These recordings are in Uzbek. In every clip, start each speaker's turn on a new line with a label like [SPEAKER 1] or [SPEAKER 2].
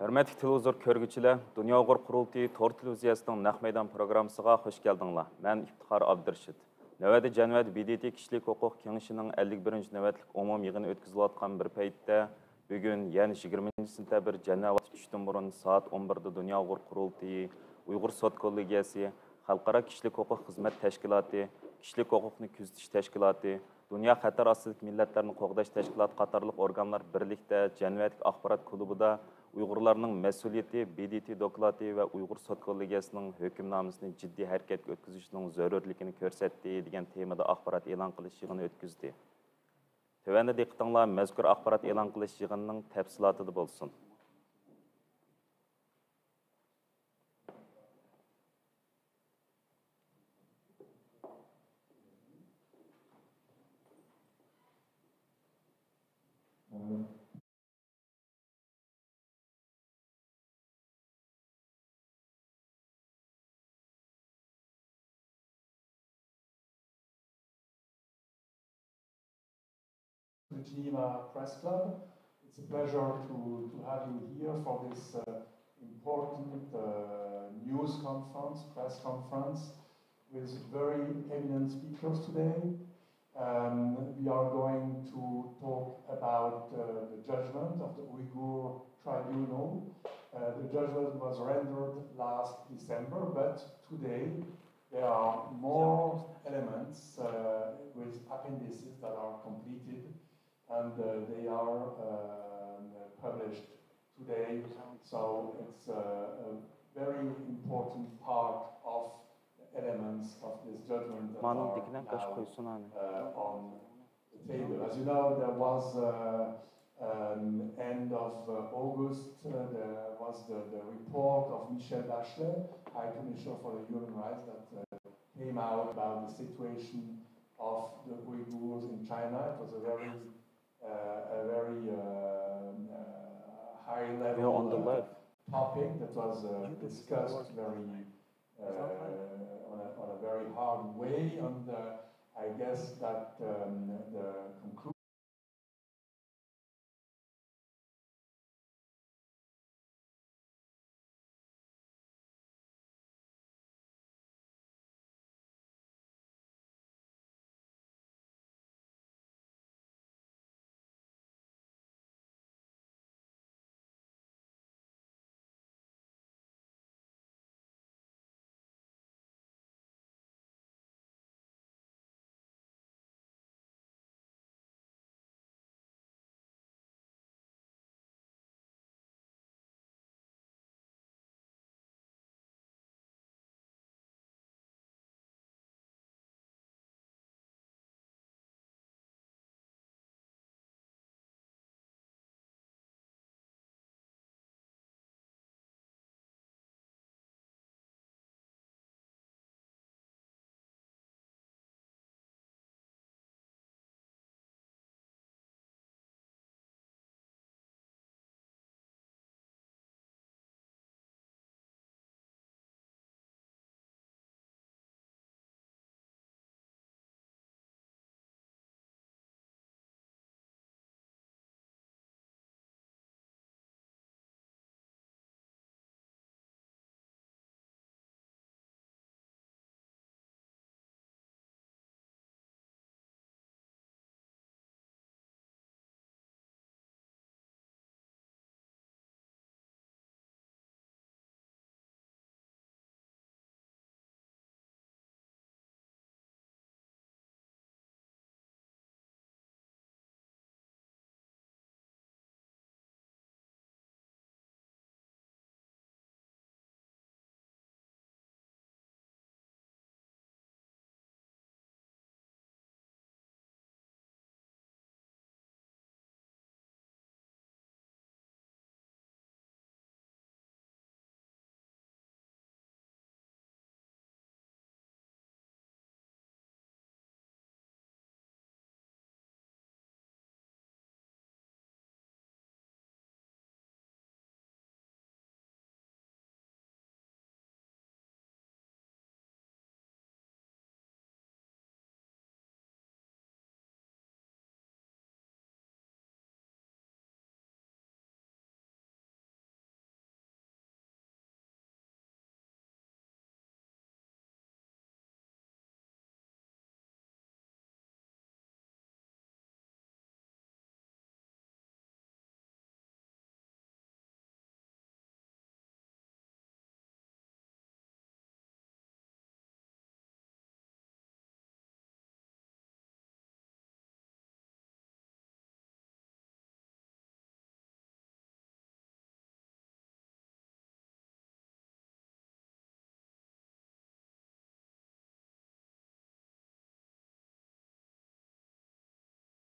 [SPEAKER 1] Hörmətli televizor көрgüçülər, Dünya Uyğur Qurultayı Tor televiziyasının Naq Meydan proqramısına xoş gəldinglar. Mən İftixar Abdurşid. Növbəti Cənuət BDT Kişilik Hüquq Kengişinin 51-ci növbətlik umum yığını ötküzülayotgan bir paytda bugün, yəni 20 sentyabr Cənuət 3-dün burun saat 11-də Dünya Uyğur Qurultayı, Uyğur Sot Kollegiyası, Xalqara Kişilik Hüquq Xizmət Təşkilatı, Kişilik Hüquqni Küzətiş Təşkilatı, Dünya Xətar Asılıq Millətlərini Qoğdaş Təşkilatı qatarlıq orqanlar birlikdə Cənuətlik Axbarat Klubida Uyğurlarning məsuliyyəti, BDT doklati və Uyğur Sot Kollegiyasının hökümnaməsini ciddi hərəkətə ötküzüşünün zərurligini göstərdi degan temada axbarat e'lon qilish yig'ini ötküzdi. Tövəndə diqqətinizlər məzkur axbarat e'lon qilish yig'inining təfsilatida bo'lsin.
[SPEAKER 2] The Geneva Press Club. It's a pleasure to have you here for this important news conference, press conference, with very eminent speakers today. We are going to talk about the judgment of the Uyghur Tribunal. The judgment was rendered last December, but today there are more elements with appendices that are completed, and they are published today. So it's a very important part of the elements of this judgment that are now on the table. As you know, there was end of August, there was the report of Michelle Bachelet, High Commissioner for the Human Rights, that came out about the situation of the Uyghurs in China. It was a very high level topic that was discussed very on a very hard way, and I guess that the conclusion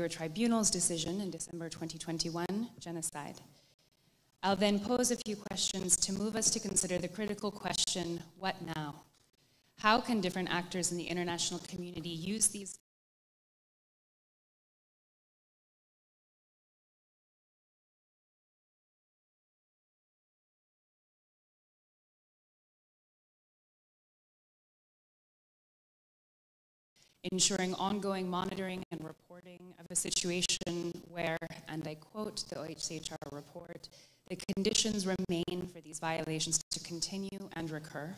[SPEAKER 3] Tribunal's decision in December 2021, genocide. I'll then pose a few questions to move us to consider the critical question, what now? How can different actors in the international community use these ensuring ongoing monitoring and reporting of a situation where, and I quote the OHCHR report, the conditions remain for these violations to continue and recur.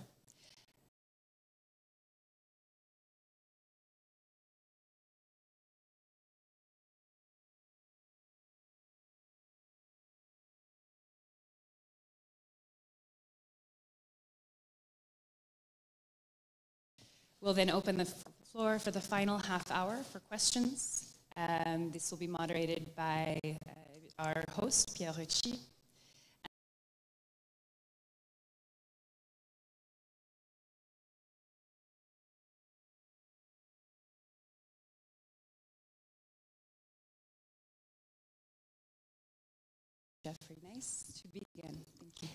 [SPEAKER 3] We'll then open the floor for the final half hour for questions. This will be moderated by our host, Pierre Rucci. Jeffrey Nice to begin. Thank you.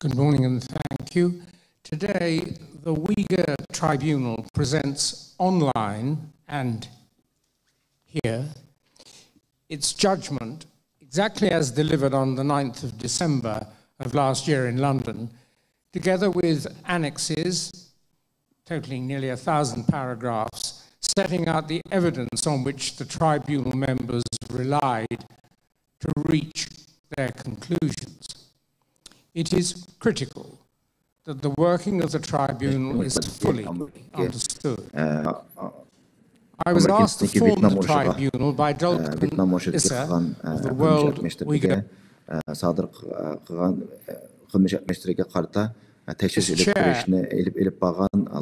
[SPEAKER 4] Good morning and thank you. Today, the Uyghur Tribunal presents online and here its judgment exactly as delivered on the 9th of December of last year in London, together with annexes totaling nearly 1,000 paragraphs, setting out the evidence on which the tribunal members relied to reach their conclusions. It is critical that the working of the tribunal is fully understood. I was asked to form the tribunal by Dolkun Issa of the World Uyghur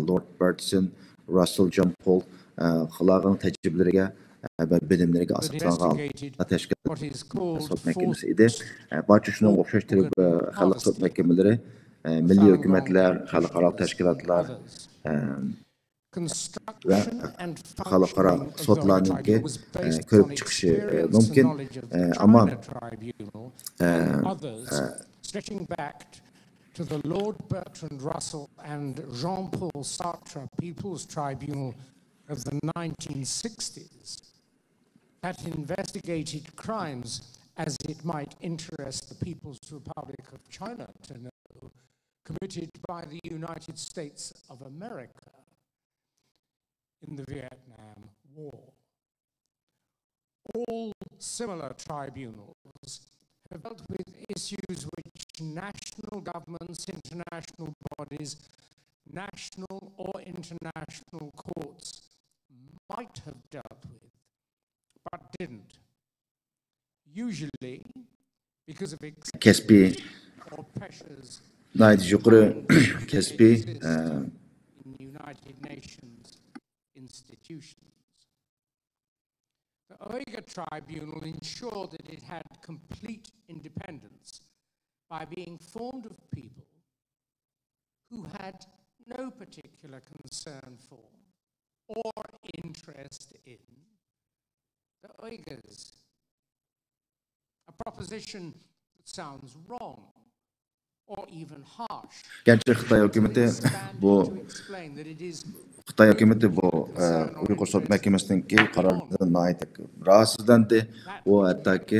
[SPEAKER 5] Lord Burton, Russell John Paul, Khalag'ın tecrübelerine ve bilimlerine asılanlar sot mahkemesi idi. Barcha şuna o'xshash xalq sot mahkemeleri, milliy hukumatlar, xalqaro tashkilotlar ve xalqaro sotlarninki ko'rib chiqishi mumkin. Ammo
[SPEAKER 4] to the Lord Bertrand Russell and Jean-Paul Sartre People's Tribunal of the 1960s that investigated crimes as it might interest the People's Republic of China to know, committed by the United States of America in the Vietnam War. All similar tribunals have dealt with issues which national governments, international bodies, national or international courts might have dealt with, but didn't. Usually because of or pressures in United Nations institutions. The Uyghur Tribunal ensured that it had complete independence by being formed of people who had no particular concern for or interest in the Uyghurs. A proposition that sounds wrong or even harsh.
[SPEAKER 5] Xitoy hukumati bu Uyg'ur sud mahkamasininki qaroridan nihoyat rahatsizlandi. U hattoki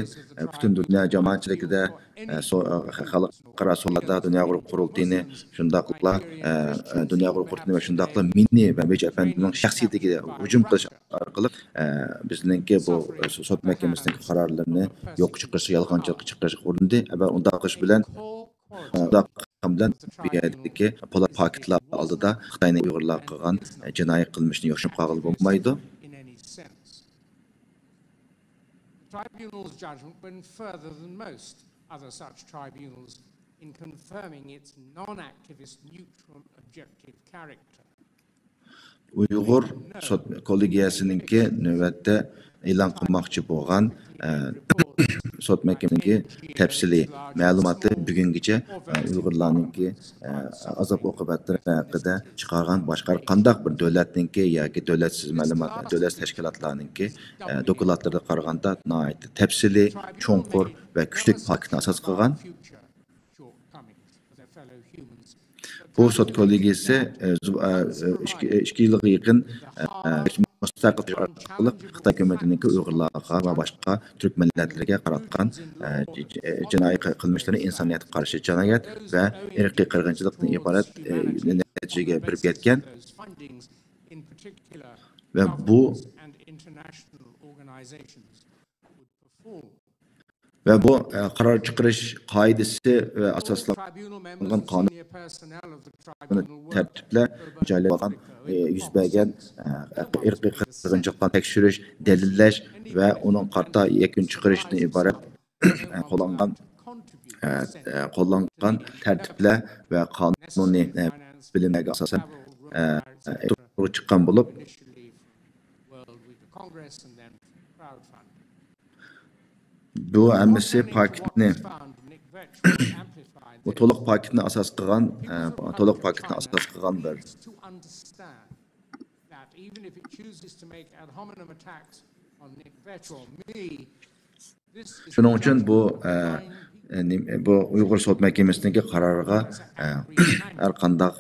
[SPEAKER 5] butun dunyo jamoatchiligida xalqaro sudlarda Dunyo Quruq qurultayini shundoqla Dunyo Quruq qurultayini va shundoqla meni va Mej afandining shaxsiyatiga hujum qilish orqali bizninki bu sud mahkamasining qarorlarini yo'q chiqarish, yolg'onchilik chiqarishga urindi va unda qilish bilan bilan bir yerdagi polat paketlar oldida Xitoyning Uyg'urlar qilgan jinoiy qilmishni yoshib qolg'ili bo'lmaydi.
[SPEAKER 4] Tribunal's judgment went further than most other such tribunals in confirming its non-activist, neutral, objective character.
[SPEAKER 5] Uyg'ur sud kollegiyasininki navbatda e'lon qilmoqchi bo'lgan sot mahkemesindeki tepsili malumatı bugünküce Uygurlarınki azap okubatları hakkında çıkargan başka kandaq bir devletninki yoki devletsiz malumat, devlet teşkilatlarınki dokumentlarda qaraganda nəhayət tepsili, çonqur ve küçük paketini asas qılğan. Bu sot kollegiyası 2 yılga yakın müstakil arqılıq Xitay hökumətinin Uyğurlarga ve başka Türk milletlerine qaratqan cinayi qilmishlarni insoniyatga qarshi jinoyat ve irqiy qirg'inchilikdan iborat natijaga berib ketgan ve bu karar çıkarış kaidesi ve asaslangan kanun tertiple mücadele olan yüz bergen irqiy qirg'inchiliklarni tekshirish, delilleş ve onun qarta yakun çıkarışdan ibaret qo'llangan tertipler ve kanuni bilimlerge asasen çıkan bulup bu hammasi paketni bu to'liq paketni asas qilgan bir shuning uchun bu Uyghur sot mahkemesidagi qarorga har qanday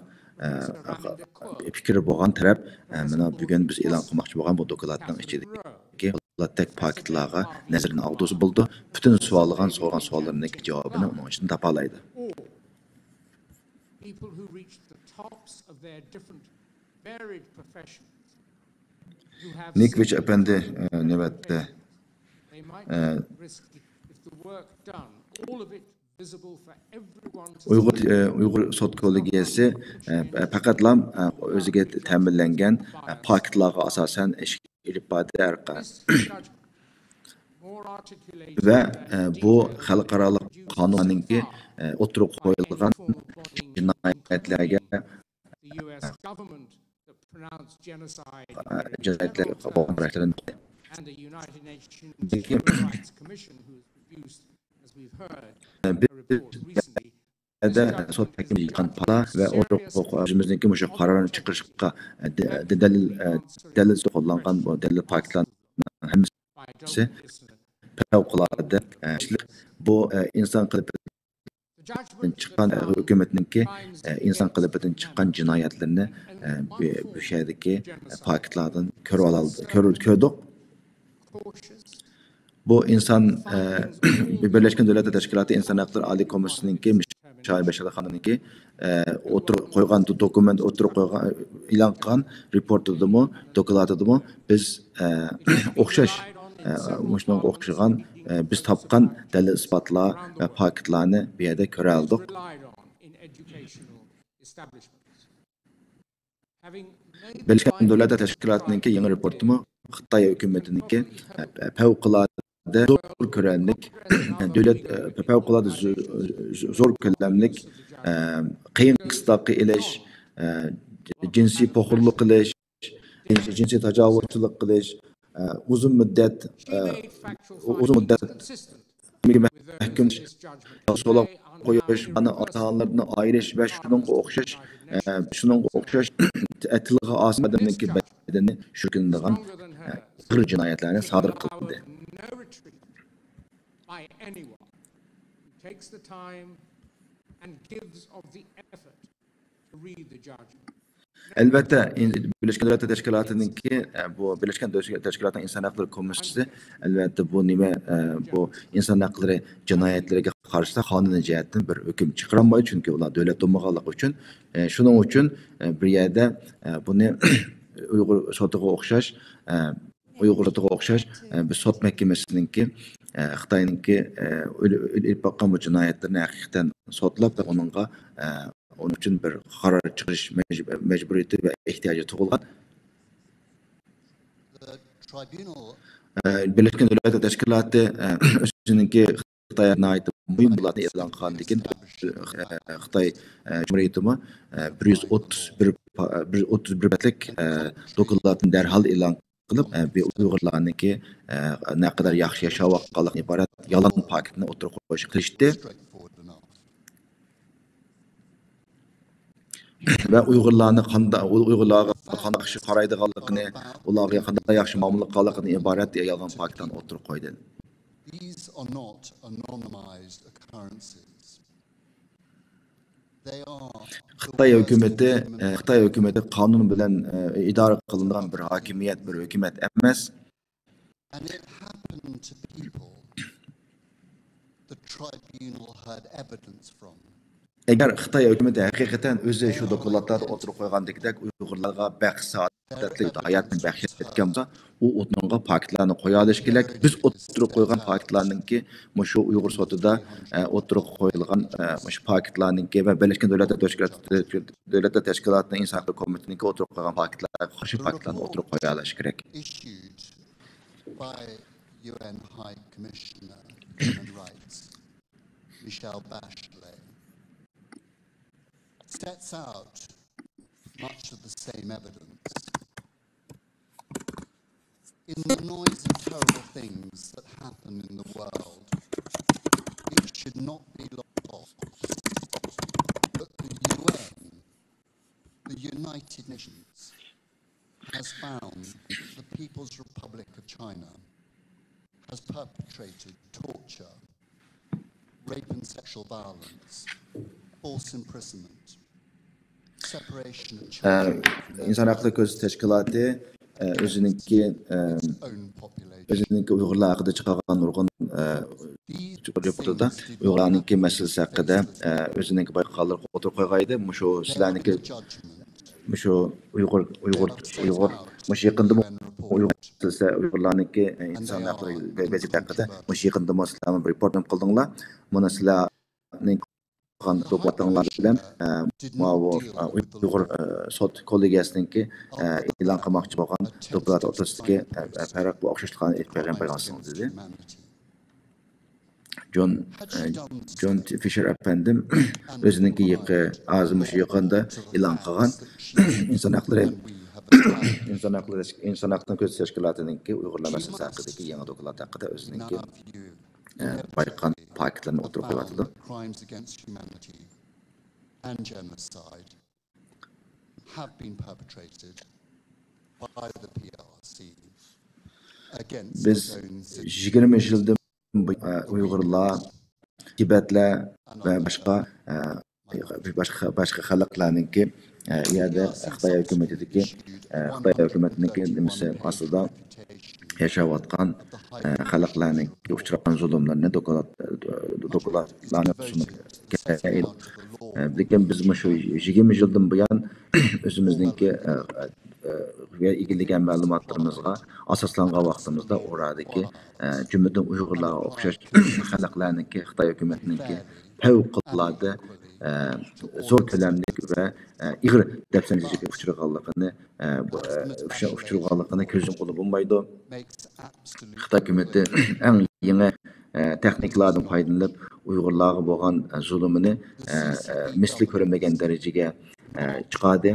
[SPEAKER 5] fikri bo'lgan taraf mana bugun biz e'lon qilmoqchi bo'lgan bu dokladning ichidagi tek paketlarga nazarini aldığı buldu. Bütün so'ralgan savollarning javobini uning ichidan topa oladi. Nikvich efendi navbatda Uyghur sot kollegiyasi faqatlam o'ziga ta'minlangan paketlarga asosan ish ilib bordi ve bu xalqaro qonunninki o'tirib qo'yilgan jinoyatlarga sot mahkemesi yıkan pala ve o'zimizniki mushu qarorni chiqarishga dalil qo'llangan bu dalil paketlarning hammasi favqulodda bu inson qilibidan chiqqan hukumatninki inson qilibidan chiqqan jinoyatlarni bu yerdagi paketlardan ko'rdik. Bu insan Birleşmiş Milletler Teşkilatı İnsan Hakları Ali Komisyonunki Şahin Beşarxan'ınki qo'ygan dokument qo'ygan e'lon qilgan reportidimi, dokladidimi biz o'xshash shunga o'xshagan biz topgan dalil isbotlar va paketlarni bu yerda ko'ra oldik. Birleşmiş Milletler Teşkilatı'nınki yangi reportimi Xitoy hukumatiniki favqulodda zo'r ko'lamlik davlat favqulodda zo'r ko'lamlik qiyin qisloqqa ilish, jinsiy po'xurlik qilish, jinsiy tajovuzchilik qilish, uzun muddat mahkum so'lab qo'yish, bani ota-onalarni ayirish va shunga o'xshash tilga osim odamniki badani shurkindigan bir jinoyatlarni sodir qildi. Elbette Birleşmiş Milletler Teşkilatı'nınki bu Birleşmiş Milletler Teşkilatı'nın İnsan Hakları Komisyonu elbette bu bu insan hakları cinayetlerine karşı kanuni cihetten bir hüküm çıkaramıyor çünkü ular devlet olmaganlığı için şunun için bir yerde bunu Uyghur sotuğa okşaş bir sot mahkemesininki Xitayninki ilip bakkan bu cinayetlerini hakikaten sotlap ve onun için bir karar çıkış mecburiyeti ve ihtiyacı tug'ilgan. Birleşmiş Milletler Teşkilatı o'zininki Xitoyga ait muhim bo'lgan e'lon qilgan lekin Xitoy Cumhuriyetimi 131 betlik dokladni derhal e'lon qilib, Uyg'urlarniki ne kadar yaxshi yashayotganlik iborat yalan paketini o'tirib qo'yish qilishdi. Ve Uyg'urlarga qanday yaxshi qaraydiganligini, ularga qanday yaxshi muomala qilganligini iborat yalan paketdan o'tirib qo'ydi.
[SPEAKER 6] These are not anonymized occurrences. They are
[SPEAKER 5] Xitoy hukumati qonun bilan idora qilingan bir hokimiyat, bir hukumat emas.
[SPEAKER 6] And it happened to people the tribunal had evidence from.
[SPEAKER 5] Eğer Xitoy hukumati haqiqatan o'zi shu dokladlarda o'tirib qo'ygandek Uyg'urlarga baxt saodatli hayotni baxsh etgan bo'lsa, u o'tnonga paketlarni qo'ya olish kerak. Biz o'tirib qo'ygan paketlarninki shu Uyg'ur sotida o'tirib qo'yilgan shu paketlarninki va Birlashgan Davlatlar Tashkilotining inson huquq komitetiniga o'tirib qo'ygan paketlarga qarshi paketlarni o'tirib qo'ya olish kerak.
[SPEAKER 6] Issued by UN High Commissioner for Human Rights, Michelle Bachelet, sets out much of the same evidence. In the noise of terrible things that happen in the world, it should not be lost that the UN, the United Nations, has found the People's Republic of China has perpetrated torture, rape and sexual violence, false imprisonment, separation of children
[SPEAKER 5] İnsan Hakları Göz Teşkilatı özününki Uyg'urlar haqida chiqargan nurg'un reportada Uyg'urlarninki masalasi haqida o'ziniki bayqalib o'tirib qo'ygan edi. Shu sizlarniki shu Uyg'ur yaqinda Uyg'urlarninki inson haqlari vaziyati haqida yaqinda sizlar bir report qildinglar. Buni sizlarning dokladlarlar bilan Uyg'ur sot kollegiyasininki e'lon qilmoqchi bo'lgan doklad o'rtasidagi farq bu o'xshashliklarni aytib bergansiniz dedi. John Fisher efendim o'zininki azmış yaqinda e'lon qilgan inson haqlari ko'z tashkilotininki Uyg'urlar masalasi haqidagi yangi doklad haqida o'zininki bayqan paketlarni o'tirib qo'yadi.
[SPEAKER 6] Crimes against humanity and genocide have been perpetrated by the PRC against
[SPEAKER 5] Biz 20 yıldır Uyg'urlar, Tibetler ve başka xalqlarninki yerda Xitoy hukumatiniki nimasi aslida yaşayotgan xalqlarning uchragan zulmlarni dokladlarni sunib kelgan. Lekin biz shu 20 yildan buyon o'zimizningki egillagan ma'lumotlarimizga asoslangan vaqtimizda oradagi jumladan Uyg'urlarga o'xshash xalqlarninki Xitoy hukumatiniki favqulodda zo'r ko'lamli va ig'ir dafsanjiga uchraganligini ko'zim qo'lib bo'lmaydi. Xitoy hukumati eng yangi texnikalardan foydalanib Uyg'urlarga bo'lgan zulmini misli ko'rilmagan darajaga chiqardi.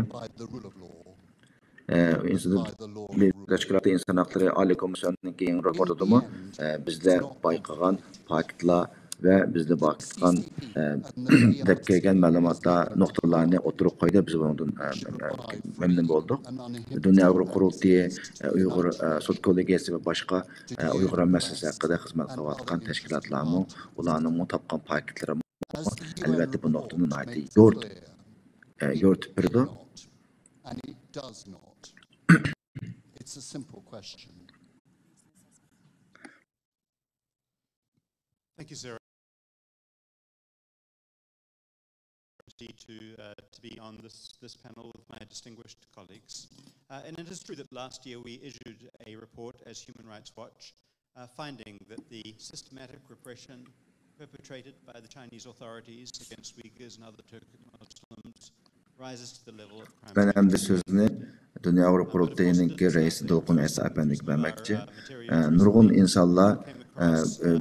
[SPEAKER 5] Tashkilotda inson haqlari oliy komissiyasining yangi raportida bizlar bayqagan paketlar ve bizde bakılan dep kelgan ma'lumotlar noktalarını oturup koydu. Biz bundan memnun olduk. Dünya Avrupa Kurultayı, Uygur Sot Kollegiyası ve başka Uygur meselesi hakkında hizmet kılayotgan teşkilatlarımı, ularning tapgan paketleri elbette bu noktanın ait yo'rtib berdi.
[SPEAKER 6] And it does not. It's a simple question.
[SPEAKER 7] Thank you, Sarah. To be on this panel with my distinguished colleagues. And it is true that last year we issued a report as Human Rights Watch finding that the systematic repression perpetrated by the Chinese authorities against Uyghurs and other Turkic Muslims rises to the level of crime.
[SPEAKER 5] Ben hem de sözünü Dünya Avrupa Kurultayı'nın reisi Dolkun Esa Efendi'ye vermekçi. Nurgun insanlar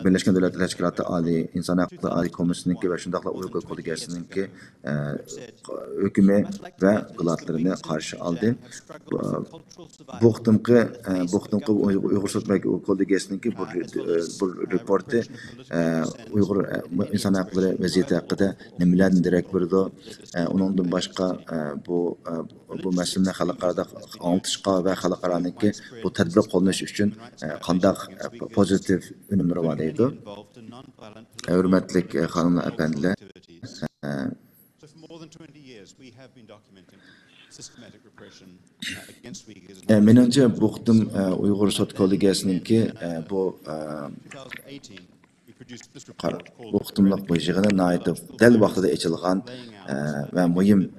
[SPEAKER 5] Birleşken Devletler Teşkilatı Ali İnsan Hakları Ali Komisyonunki ve şundakla Uygur Koligesininki hükümü ve kılatlarını karşı aldı. Bu hıhtımkı Uygur Sotmak Koligesininki bu reportu Uygur İnsan Hakları vaziyeti hakkında nemelerden direkt verdi. Onundan başka bu meselenin halklarda anlatışqa ve halklarındaki bu tedbir qo'llanish uchun qanday pozitiv unumlar var deydi. Hürmetli hanımlar, efendiler. Menimce bu hıhtım Uygur Sot Koligesininki bu hıhtımlık bu yığını nait del vaqtida açılgan ve mühim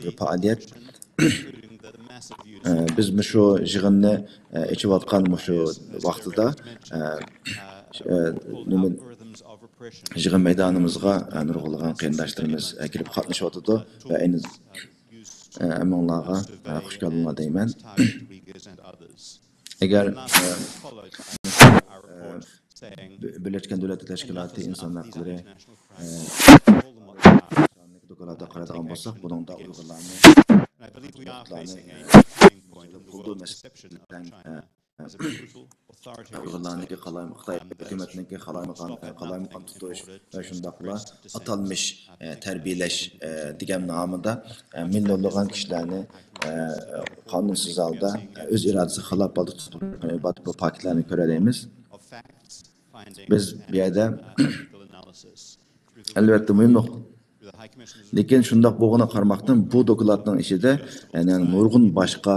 [SPEAKER 5] bir faaliyet. Biz şu yığını açıvatkan şu vaqtida yığın meydanımızga nurgulgan qiyindaşlarımız kirip qatnaşıvatıdı ve aynı onlarga hoş geldinler deymen. Eğer Birleşken Devletler Teşkilatı İnsan Hakları dokalarda qaradigan bolsak, bunun da Uygurlarni Uygurlarniki Xitoy hukumatiniki qalaymiqan tutuş ve şundaqla atalmış terbiyeleş degan nomida millionlagan kishilarni qanunsuz holda öz irodasi xilop holda tutib bu paketlarni ko'ramiz. Biz bu yerda albatta muhim lekin shundoq bo'lg'ini qarmoqdan bu dokladning ichida nurg'un boshqa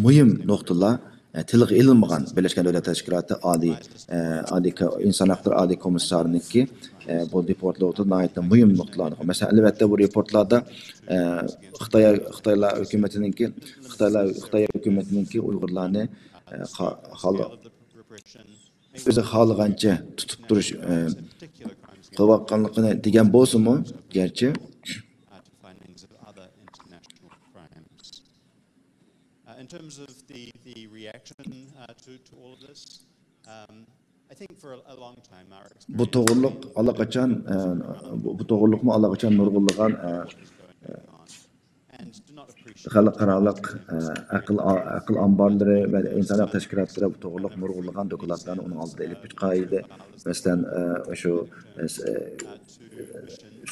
[SPEAKER 5] muhim nuqtalar tilga ilinmagan Birleşken Devletler Teşkilatı Ali İnsan Hakları Ali Komisarınınki bu reportlarda muhim nuqtalar. Mesela elbette bu reportlarda Xitoy hükümetininki Uygurlarni o'zi xohlagancha tutib turish qilayotganligini degan bo'lsa-mu, garchi
[SPEAKER 7] in terms of the reaction to all of this, I think for a long time our
[SPEAKER 5] bu to'g'riliq allaqachon nurg'unlagan xalqarалық aql ambarları ve insan hak teşkilatları bu to'g'riliq nurg'unlagan dokladlarni uning oldida ilib chiqaydi. Masalan, shu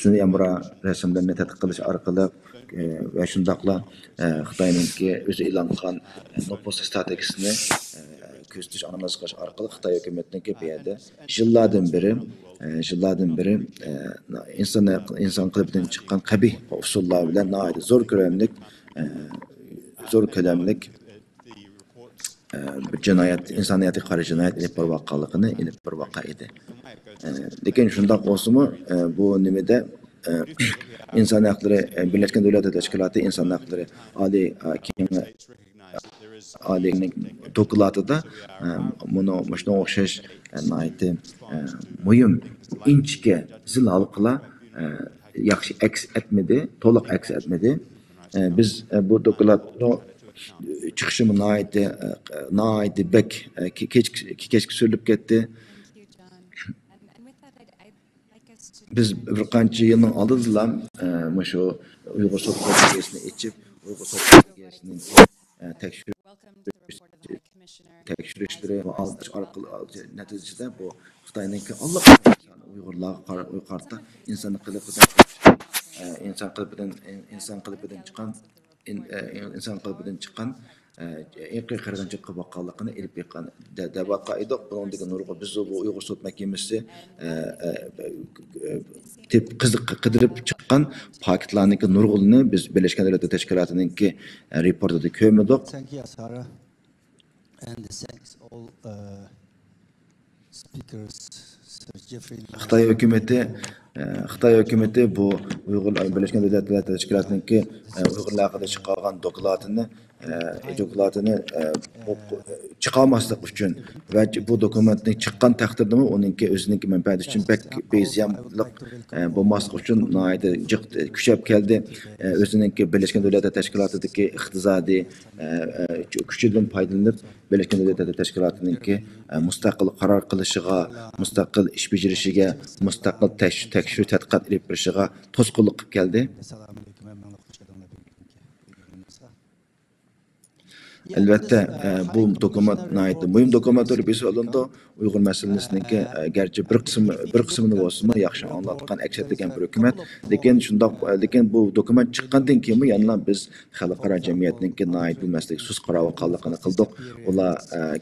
[SPEAKER 5] sun'iy amra rasmlarini tadqiq qilish orqali ve shundaqla Xitoyninki o'zi e'lon qilgan nopos strategiyasini ko'zitish analiz qilish orqali Xitoy hukumatiniki bu yerda yillardan beri inson qalbidan chiqqan qabih usullar bilan zo'r ko'lamlik bir jinoyat, insoniyatga qarshi jinoyat ilib borayotganligini ilib bormoqda edi. Lekin shundoq bo'lsa-mu, bu nimada inson haqlari Birleşken Devletler Teşkilatı İnsan Hakları Ali'nin dokulatida buni shunga o'xshash muhim inchga zil halqalar yaxshi aks etmedi, to'liq aks etmedi. Biz bu dokulatni chiqishimi nihoyatda bek kechga surilib ketdi. Biz bir qancha yilning oldida shu Uyg'ur sud kodeksini ichib, Uyg'ur sud kodeksining tekshirishleri ve alış orqali neticede bu Xitoyninki Uyg'urlarga qarata inson qalbidan chiqqan irqiy qirg'inchilik qilib boqqanligini ilib yiqqan debatga edi. Bunun degan nurg'u biz bu Uyg'ur sud mahkamasi qidirib chiqqan paketlarniki nurg'ulini biz Birleşken Devletler Teşkilatı'nınki reportida ko'rmadik.
[SPEAKER 8] And thanks all speakers, Sir Jeffrey.
[SPEAKER 5] Xitoy hukumati Xitoy hökuməti bu Birləşmiş Millətlər Təşkilatındakı Uyğurlar haqqında çıxarğan dokladını çıxarmaslık üçün və bu dokumentning çıxqan təqdirdə onunki özününki mənfəəti üçün bək bezyanlıq bulmaslık üçün nəhayət jiq küçəb gəldi. Özününki Birləşmiş Millətlər Təşkilatındakı iqtisadi gücüdən faydalanıb Birləşmiş Millətlər Təşkilatındakı müstəqil qarar qilishigə, müstəqil iş bəcirishigə, müstəqil tekşif tədqiqat edib berishigə to'sqinlik qilib keldi. Elbette bu dokument nəhayət mühim dokumentdir biz alındı. Uyğur məsələsiningki gerçi bir qismini olsa yaxşı anlatqan əksəriyyətən bir hökumət, lekin bu dokument çıxqandan keyin yana biz xalqaro cəmiyyətninki nəhayət bu məsələyə sus qararlılığını qıldıq. Ular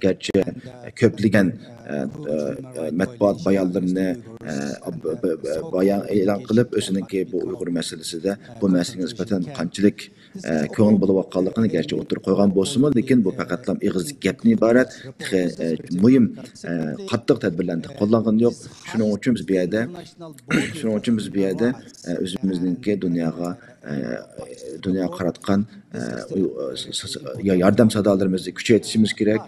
[SPEAKER 5] gerçi köplügən mətbuat bayanlarını bayan elan qılıb özününki bu Uyğur məsələsində bu məsələyə nisbətən qançalik köngül buluyotqanlığını gerçi o'tirib qo'ygan bo'lsa-mu, lekin bu faqatlam ig'iz gapni iborat, muhim qattiq tadbirlarni qo'llangan yo'q. Shuning uchun biz bu yerda o'zimizningki dunyoga qaratgan yordam sadolarimizni kuchaytirishimiz kerak.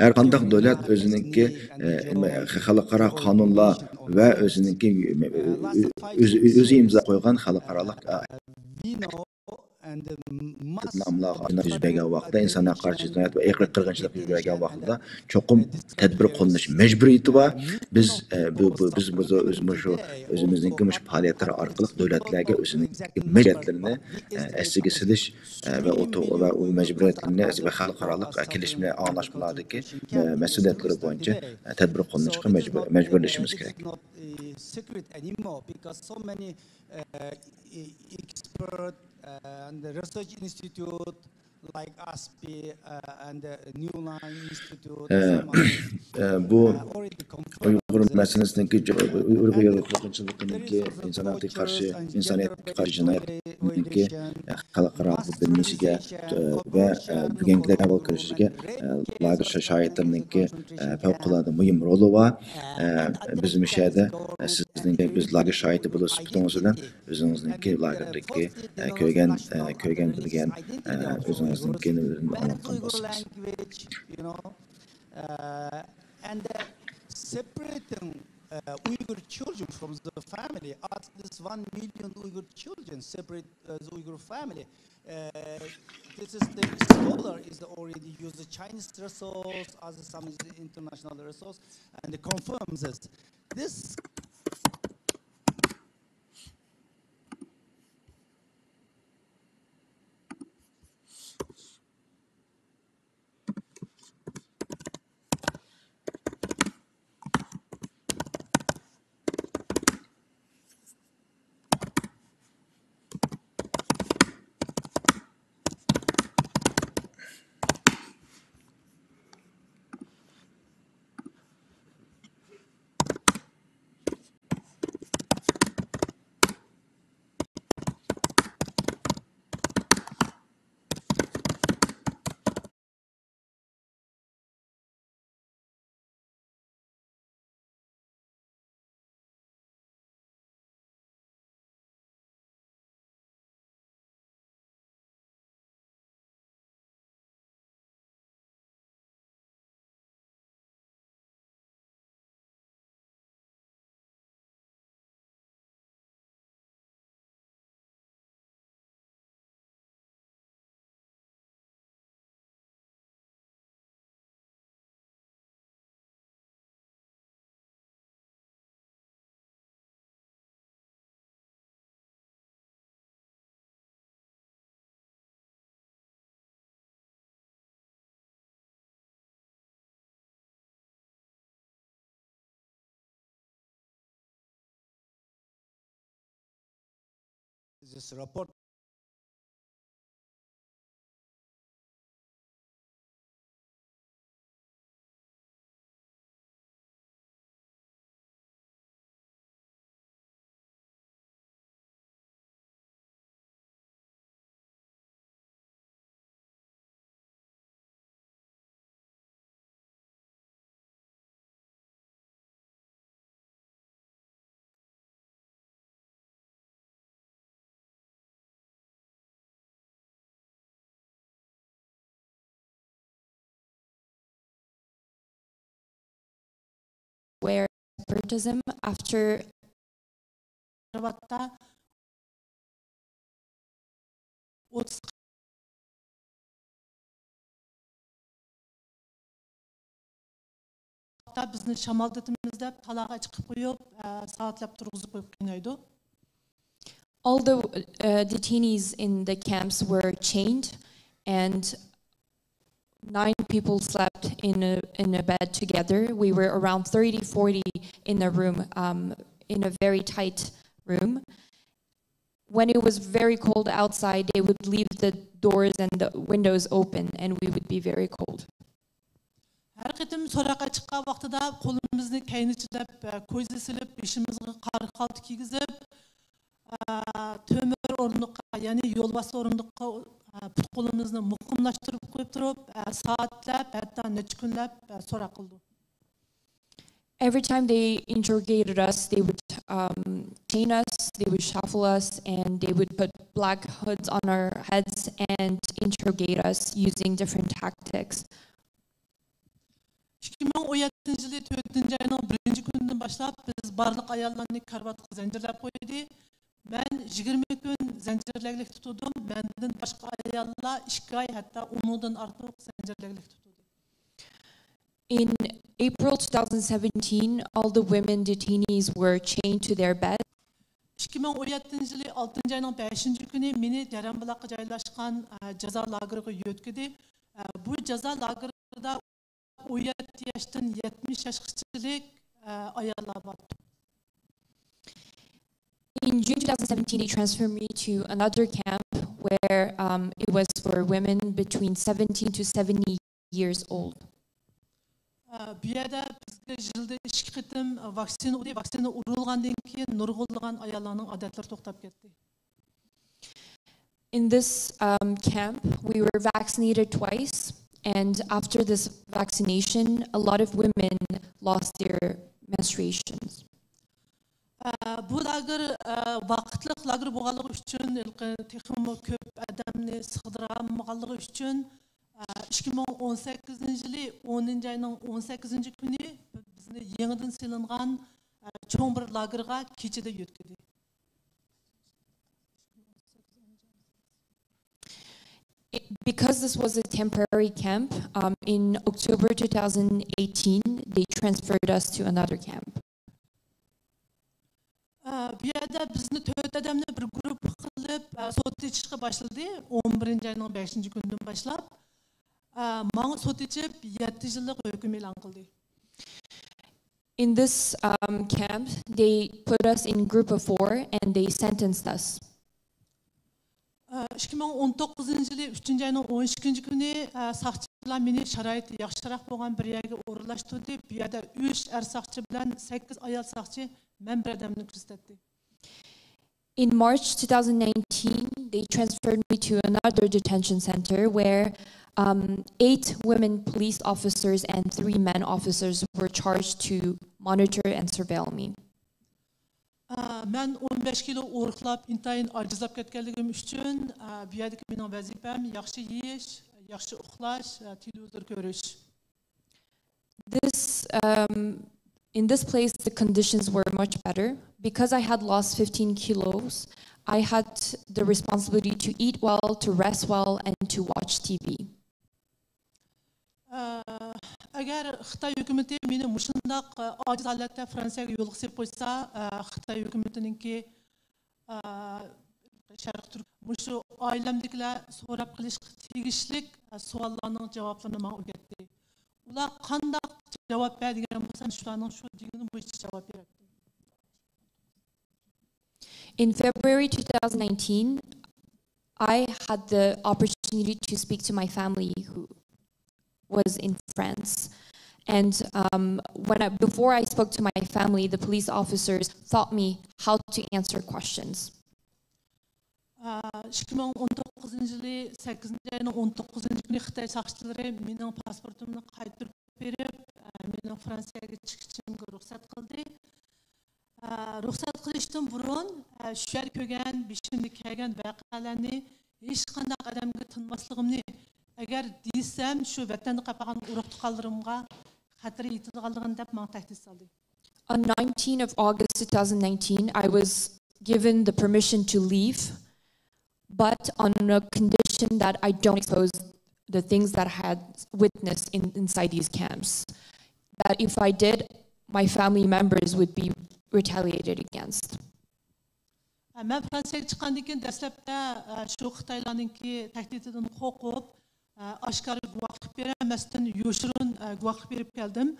[SPEAKER 5] Her qandaq davlat özününki xalqaro qonunlar və özününki özü imza qoyğan xalqaralıq namlar yüz bergan vaqtda insonlarga qarshi jinoyat va irqiy qirg'inchilik yuz bergan vaqtida cho'qim tadbir qo'llanish majburiyati bor. Biz o'zimizningki faoliyatlar orqali davlatlarga o'zining majburiyatlarini asiga silish va u majburiyatlarni va xalqarалық kelishma anlaşmalardagi mas'uliyatlari bo'yicha tadbir qo'llanishga majburlashimiz kerak.
[SPEAKER 8] And the research institute like ASPI and the New Line Institute.
[SPEAKER 5] Bu Uyghur meselesindeki Uyghur qirg'inchiligininki insoniyatga qarshi jinoyatninki xalqaro bilinishiga va bugungi qabul qilishiga lager shoirlarininki favqulodda muhim roli bor. Biz mishada sizningki biz lager shoiri bo'lib sifatingiz bilan o'zingizningki lagerdagi ko'rgan bilgan o'zingizningki anlatgan bo'lsangiz.
[SPEAKER 8] And separating Uyghur children from the family, ask this 1 million Uyghur children separate the Uyghur family. This is the scholar is already used the Chinese resource as some international resource, and it confirms this. This report
[SPEAKER 9] where separatism after
[SPEAKER 10] Rabatta 30 bizni shamollatimizda deb talaga chiqib qo'yib, soatlab turg'izib qo'yib qiynaydi.
[SPEAKER 9] all the detainees in the camps were chained, and 9 people slept in a bed together. We were around 30-40 in a room, in a very tight room. When it was very cold outside, they would leave the doors and the windows open, and we would be very cold.
[SPEAKER 10] Her qitim so'roqqa chiqqan vaqtida qo'limizni kaynichilab, ko'zni silib, beshimizga qari qalti kiygizib, tömür o'rindiqqa, ya'ni yo'lbasi o'rindiqqa put qo'limizni muqimlashtirib qo'yib turib, soatlab, hatto necha kunlab so'roq qildi.
[SPEAKER 9] Every time they interrogated us, they would chain us, they would shuffle us, and they would put black hoods on our heads and interrogate us using different tactics.
[SPEAKER 10] 2017 yılı 4. ayının 1. gününden başlap biz barlıq ayarlarını karvatqa zincirlep qo'ydi. Ben 20 gün zincirlelik tutudum. Benden başka ayarlar 2 ay hatta 10'dan artıq zincirlelik tutuldu.
[SPEAKER 9] In April 2017, all the women detainees were chained to their bed.
[SPEAKER 10] 2017 yılı 6. ayının 5. günü meni Derenbulaqqa joylashgan jazo lageriga yo'tkidi. Bu jazo lagerida 17 yaşdan 70 yaşgachalik ayarlar var.
[SPEAKER 9] In June 2017, they transferred me to another camp where it was for women between 17 to 70 years old.
[SPEAKER 10] Bu yerda bizga yilda 2 qitim vaksina urilgandan keyin nurg'unlagan ayollarning odatlari to'xtab ketdi.
[SPEAKER 9] In this camp, we were vaccinated twice, and after this vaccination, a lot of women lost their menstruations.
[SPEAKER 10] Bu lager vaqtliq lager bo'lganligi uchun texmo ko'p odamni sig'dirolmaganligi uchun 2018 yılı 10. ayının 18. günü bizni yeniden silingan cho'ng bir lagerga kechida yo'tkadi.
[SPEAKER 9] Because this was a temporary camp, in October 2018, they transferred us to another camp.
[SPEAKER 10] Bu yerda bizni 4 odamni bir guruh qilib sot etishga boshladi 11. ayning 5. kunidan boshlab. Manga sot etib 7 yillik hukm e'lon qildi.
[SPEAKER 9] In this camp, they put us in group of 4 and they sentenced us.
[SPEAKER 10] 2019 yılı 3. ayının 12. günü saqchilar meni sharoiti yaxshiroq bo'lgan bir yerga o'rinlashtirdi. Bu yerda 3 er saqchi bilan 8 ayol saqchi men bir odamni ko'rsatdi.
[SPEAKER 9] In March 2019, they transferred me to another detention center where 8 women police officers and 3 men officers were charged to monitor and surveil me.
[SPEAKER 10] Ben 15 kilo o'riqlab, intayin ajizlab ketganligim uchun bu yerdagi mening vazifam yaxshi yeyish, yaxshi uxlash, televizor ko'rish.
[SPEAKER 9] In this place, the conditions were much better. Because I had lost 15 kilos, I had the responsibility to eat well, to rest well, and to watch TV.
[SPEAKER 10] Agar Xitoy hukumati meni mushundaq ojiz holatda Fransiyaga yo'l qisib qo'ysa, Xitoy hukumatininki sharq turk mushu oilamdagilar so'rab qilish tegishlik savollarning javoblarini menga o'rgatdi. Ular qanday javob beradigan bo'lsa, shularning shu degani bo'yicha javob beradi.
[SPEAKER 9] In February 2019, I had the opportunity to speak to my family who was in France. And before I spoke to my family, the police officers taught me how to answer questions.
[SPEAKER 10] 2019 yılı 8. ayının 19. günü Xitoy saqchilari mening pasportimni qaytarib berib, mening Fransiyaga chiqishimga ruxsat qildi. Ruxsat qilishdan burun shu yer ko'rgan, beshimda kelgan voqealarni hech qanday odamga tinmasligimni, agar desam shu vatanda qolgan urug' tuqqanlarimga xatir yetadiganligini deb menga tahdid soldi.
[SPEAKER 9] On 19 of August 2019, I was given the permission to leave, but on a condition that I don't expose the things that I had witnessed inside these camps. That if I did, my family members would be retaliated against.
[SPEAKER 10] Мен Францияға шыққандан кейін дәслепте шу Қытайларныңки тәхдидиден қорқып, ашкар guvohlik bermasdan yo'shirin guvohlik berib keldim.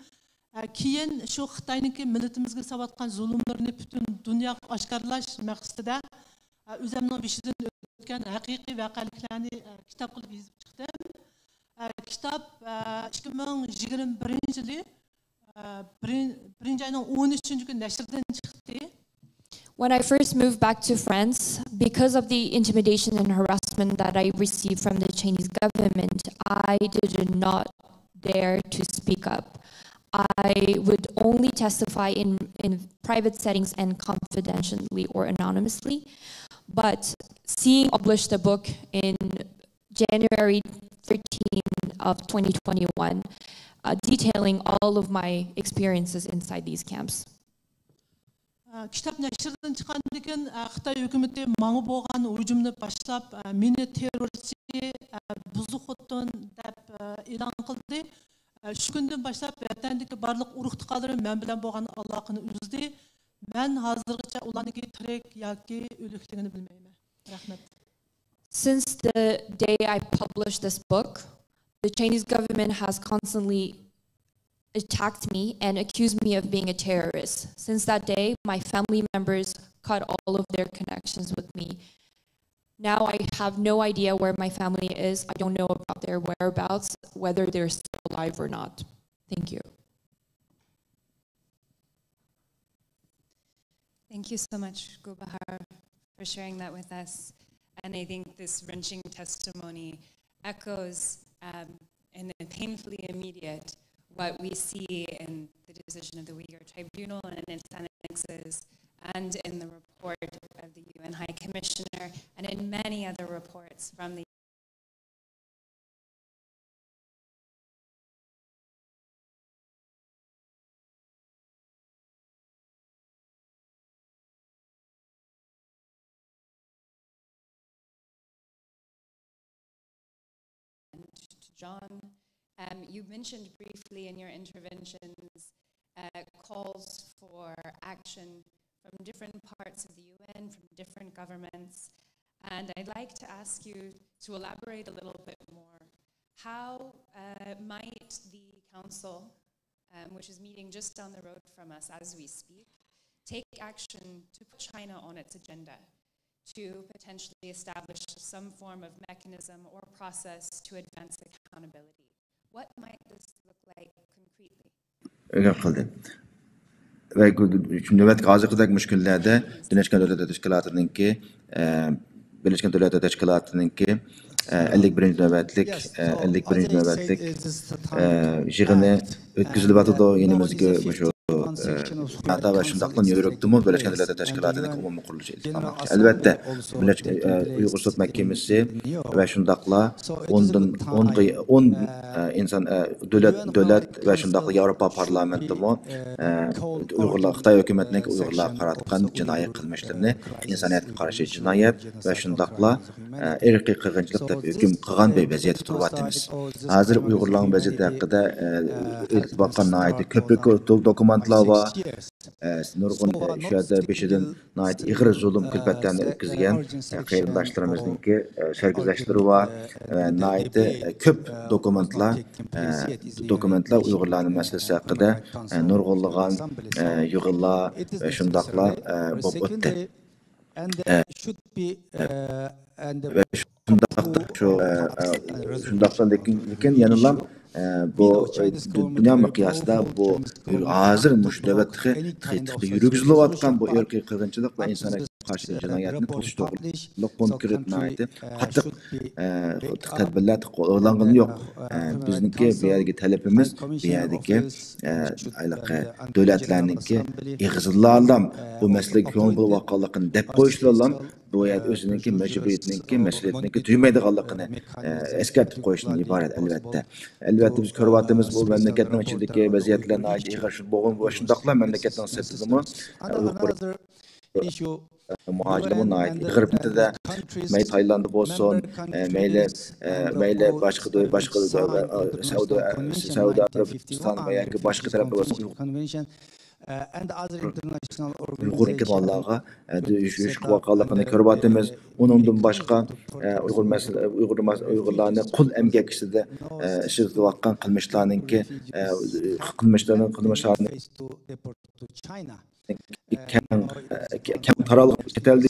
[SPEAKER 10] Keyin shu Xitoyningki millatimizga savatgan zulmlarni butun dunyoga oshkorlash maqsadida o'zimning beshidan o'tgan haqiqiy voqeliklarni kitob qilib yozib chiqdim. Kitob 2021 yili 1 ayning 13 kuni nashrdan chiqdi.
[SPEAKER 9] When I first moved back to France, because of the intimidation and harassment that I received from the Chinese government, I did not dare to speak up. I would only testify in private settings and confidentially or anonymously. But seeing published a book in January 13 of 2021, detailing all of my experiences inside these camps.
[SPEAKER 10] Kitap nashrdan chiqqandan keyin Xitoy hukumati manga bo'lgan hujumni boshlab, meni terrorchi, buzuq xotin deb e'lon qildi. Shu kundan boshlab vatandagi barliq urug'-tuqqanlarim men bilan bo'lgan aloqani uzdi. Men hozirgacha ularning tirik yoki o'likligini bilmayman. Rahmat.
[SPEAKER 9] Since the day I published this book, the Chinese government has constantly attacked me and accused me of being a terrorist. Since that day, my family members cut all of their connections with me. Now I have no idea where my family is. I don't know about their whereabouts, whether they're still alive or not. Thank you.
[SPEAKER 3] Thank you so much, Gulbahar, for sharing that with us. And I think this wrenching testimony echoes in a painfully immediate what we see in the decision of the Uyghur Tribunal and its annexes, and in the report of the UN High Commissioner, and in many other reports from the to John. You mentioned briefly in your interventions calls for action from different parts of the UN, from different governments. And I'd like to ask you to elaborate a little bit more. How might the Council, which is meeting just down the road from us as we speak, take action to put China on its agenda, to potentially establish some form of mechanism or process to advance accountability? What might this look like concretely?
[SPEAKER 5] Ve nöbet gazıqıdak müşkillerde Birleşken Devletler Teşkilatı'nınki Birleşken Devletler Teşkilatı'nınki 51. nöbetlik jığını ötküzülüp atıdı yenimizge şu hatta ve şundaqlan yürüktümü Birleşken Devletler Teşkilatı'nın umumi kuruluşu iltifamak. Elbette Uyghur Sot Mahkemesi ve şundaqla 10 insan devlet ve şundaqla Avrupa Parlamenti mu Uyg'urlar Xitoy hukumatining Uyg'urlarga qaratgan jinoiy qilmishlarni insoniyatga qarshi jinoyat ve şundaqla irqiy qirg'inchilik deb hukm qilgan bir vaziyatda turyapmiz. Hozir Uyg'urlarning vaziyati haqida iltibotga ko'p dokumentlar var. Nurg'un shu yerda beshidan ig'ir zulm kulfatlarni o'tkazgan qarindoshlarimizningki sergizashtlari var. Ko'p dokumentlar Uyg'urlarning masalasi haqida nurg'unlagan yig'inlar ve shundaqlar bo'lib o'tdi. Ve shundaqdan lekin yanilam bu dünya miqyosida bu hozir mush davlatga yurg'izilayotgan bu irqiy qirg'inchilik va insoniyatga qarshi jinoyatni to'sish to'g'riliq konkret qattiq tadbirlar qo'llangan yo'q. Bizniki bu yerdagi talabimiz bu yerdagi davlatlarningki ig'izlarlam bu masalaga ko'ngil bo'lganligini deb qo'yishlarlam bu yer o'zininki majburiyatiniki mas'uliyatniki tugmaydiganligini eskartib qo'yishdan iborat albatta. Albatta biz ko'ryapmiz bu mamlakatning ichidagi vaziyatlarni ig'ir bo'lgan va shundoqla mamlakatning sirtidami muhojirlar g'arbida mayli Tayland bo'lsin, mayli boshqa Saudiya Arabiston va yoki boshqa taraflar bo'lsin
[SPEAKER 8] and other international
[SPEAKER 5] Uyg'ur kiborlarga yurish voqealarni ko'ryapmiz. Uningdan boshqa Uyg'urlarni qul emgak ishida ishlatayotgan qilmishlarningki qilmishlarni keng taralib ketildi.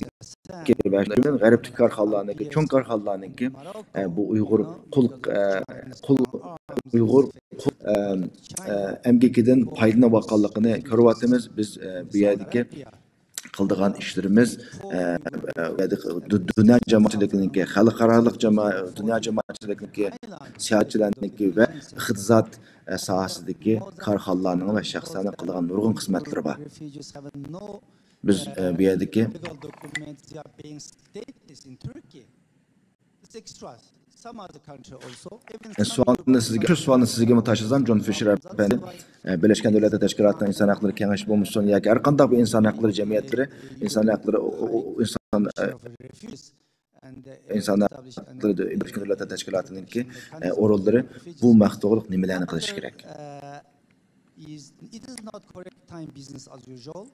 [SPEAKER 5] G'arblik korxonalarniki, cho'ng korxonalarniki bu Uyg'ur qul Uyg'ur emgakidan foydalanayotganligini ko'ryapmiz. Biz bu yerdagi qildigan ishlarimiz dunyo jamoatchiligininki, xalqaroliq dunyo jamoatchiligininki, siyosatchilarniki va iqtisod sohasidagi korxonalarning va shaxslarning qilgan nurg'un xizmatlari bor. Biz bu yerdagi sualni sizga tashlasham John Fisher efendi Birleşken Devletler Teşkilatı'nın İnsan Hakları Kengaşı bulmuşsun ya ki her kanda bu insan hakları cemiyetleri insan hakları Birleşken Devletler Teşkilatı'nın ki orulları bu maqtuğuluk nimelerini kılış gerek.
[SPEAKER 8] It is not correct time business as usual.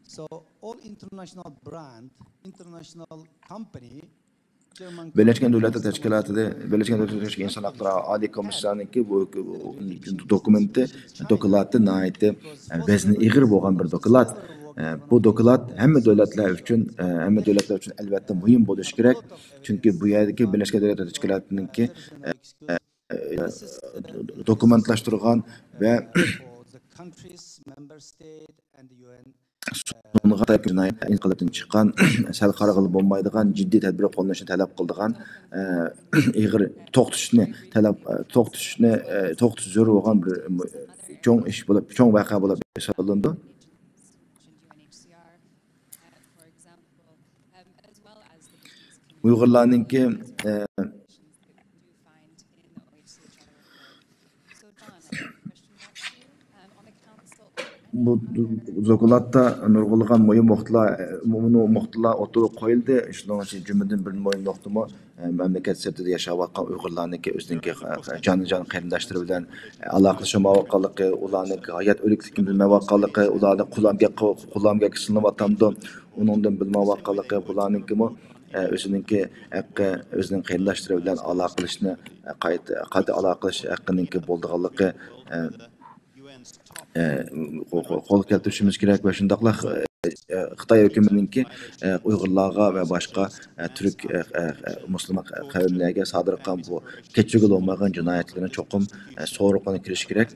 [SPEAKER 8] So all international brand, international company
[SPEAKER 5] Birleşken Devletler Teşkilatı'da Birleşken Devletler Teşkilatı İnsan Hakları Ali Komisyonunki bu dokulatı naiti vezni igir bo'lgan bir dokulat. Bu dokulat hem devletler için elbette mühim bo'lishi kerak. Çünkü bu yerdagi Birleşken Devletler Teşkilatı'nınki dokumentlaştırgan ve sonuna kadar inqilabdan chiqqan, sal qarag'ili bo'lmaydigan, jiddiy tadbir qo'llanishni talab qildigan, ig'ir to'xtatish zo'r bo'lgan bir cho'ng ish bo'lib, cho'ng voqea bo'lib hisoblandi. Uyg'urlarningki bu dokulatda nurg'ulg'an muhim muhtila o'tirib qo'yildi. Shuning uchun jumladan bir muhim nuqtami mamlakat sirtida yashayotgan Uyg'urlarniki o'zining jon qarindoshlari bilan aloqalashmayotganligi, ularning hayot o'likligini bilmayotganligi, ularni qulamga qilinayotgandi. Uningdan bilmayotganligi bularningki o'zininki haqqi o'zining qarindoshlari bilan aloqalashishni qayta aloqalash haqqininki bo'lganligi qo'l keltirishimiz kerak va shundaqla Xitoy hukumatininki Uyg'urlarga va boshqa turk musulmon qavmlarga sodir qilgan bu kechirgil olmagan jinoyatlarni cho'qim so'roqqa kirish kerak.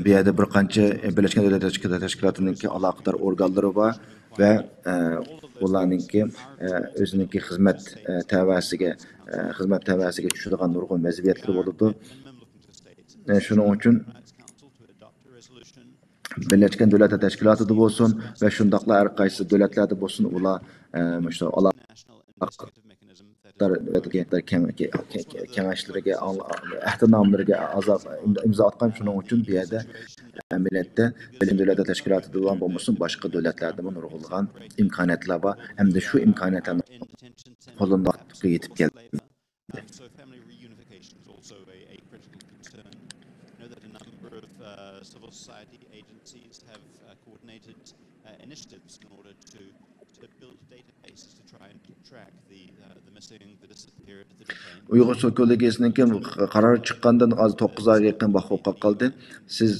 [SPEAKER 5] Bu yerda bir qancha Birleşken Devletler Teşkilatı'nınki aloqador organlari bor ve ularninki o'zininki xizmat tavasiga tushadigan nurg'un vazifalar bo'ladi. Shuning uchun Birleşken Devletler Teşkilatı'da bo'lsin ve shundaqla har qaysi davlatlarda bo'lsin ular shu kengashlariga ahtinomlariga imzo atgan. Shuning uchun bu yerda millatda Birleşken Devletler Teşkilatı'da olan bo'lsin boshqa davlatlarda nurg'ulg'an imkoniyatlar bor hamda shu imkoniyatlarni qo'ldan yetib keldi.
[SPEAKER 7] Civil society agencies have coordinated initiatives in order to build databases to try and track the missing, the disappeared, the detained.
[SPEAKER 5] Uyghur Sokollegesininki qaror chiqqandan az 9 oyga yaqin vaqt qoldi. Siz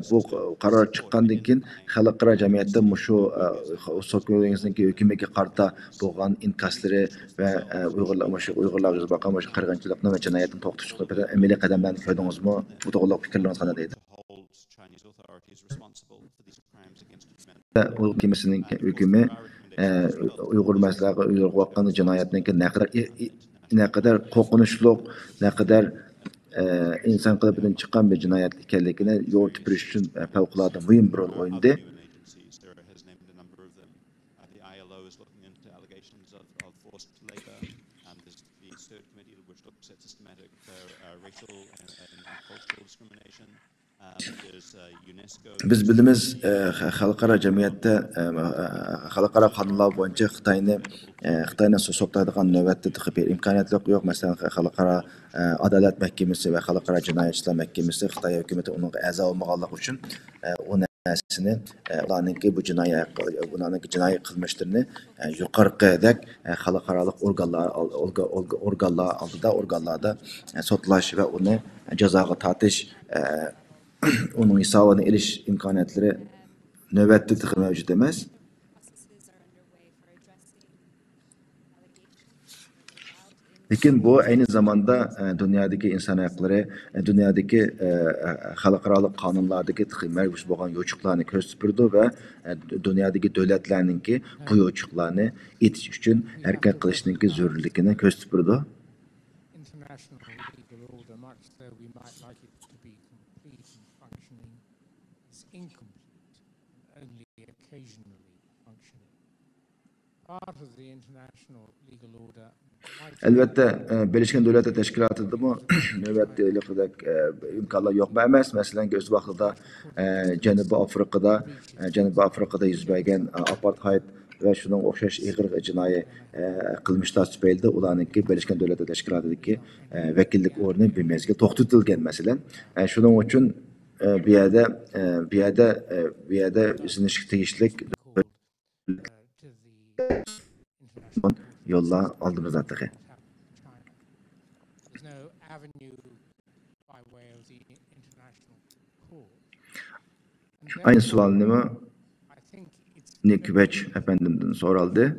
[SPEAKER 5] bu qaror chiqqandan keyin xalqaro jamiyatda shu Sokollegesininki hukumatga qarta bo'lgan inkaslari va Uyg'urlarga nisbatan qirg'inchilikni va jinoyatni to'xtatishga amaliy qadamlarni ko'rdingizmi? Bu to'g'riliq fikrlaringiz qanday edi?
[SPEAKER 7] Chinese authorities responsible for these crimes against humanity.
[SPEAKER 5] O kimisinin hükümü Uygur meselesi Uygur vakanı cinayetindeki ne kadar korkunçluk, ne kadar insan kılıbından çıkan bir cinayet ikenligine yol tüpürüş için fevkalade mühim bir rol oynadı. Biz bilimiz xalqaro jamiyatda xalqaro qonunlar bo'yicha Xitoyni so'qlaydigan navbatda bir imkoniyatlik yo'q. Masalan, xalqaro adolat mahkamasi va xalqaro jinoyatchilar mahkamasi Xitoy hukumati uning a'zo bo'lmaganligi uchun u narsani ularningki bu jinoiy qilmishlarini yuqoridek xalqaro organlarda sotlash va uni jazoga tortish onun hesabını eriş imkaniyetleri nöbette tıkı mevcut demez. Lakin bu aynı zamanda dünyadaki insan hakları, dünyadaki halkaralık kanunlardaki tıkı mevcut olan yoçuklarını gösterdi ve dünyadaki devletlerninki bu yoçuklarını itiş için erkek kılışınınki zürürlükini gösterdi. Elbette Birleşmiş Devletler Teşkilatı'da mı nöbetlilik imkanlar yok mu? Emas. Mesela göz vakıda Cenubi Afrika'da yüz bergen apartheid ve şunun okşaş ağır cinayet kılmışlar tüpeyildi. Ulanınki Birleşmiş Devletler Teşkilatı'daki vekillik ornu bir mezgil toxtutilgen mesela. Şunun için bir yerde izinişlik tegişlik yolla aldığımız artık. Aynı sualını Nick Vetch efendimden soruldu.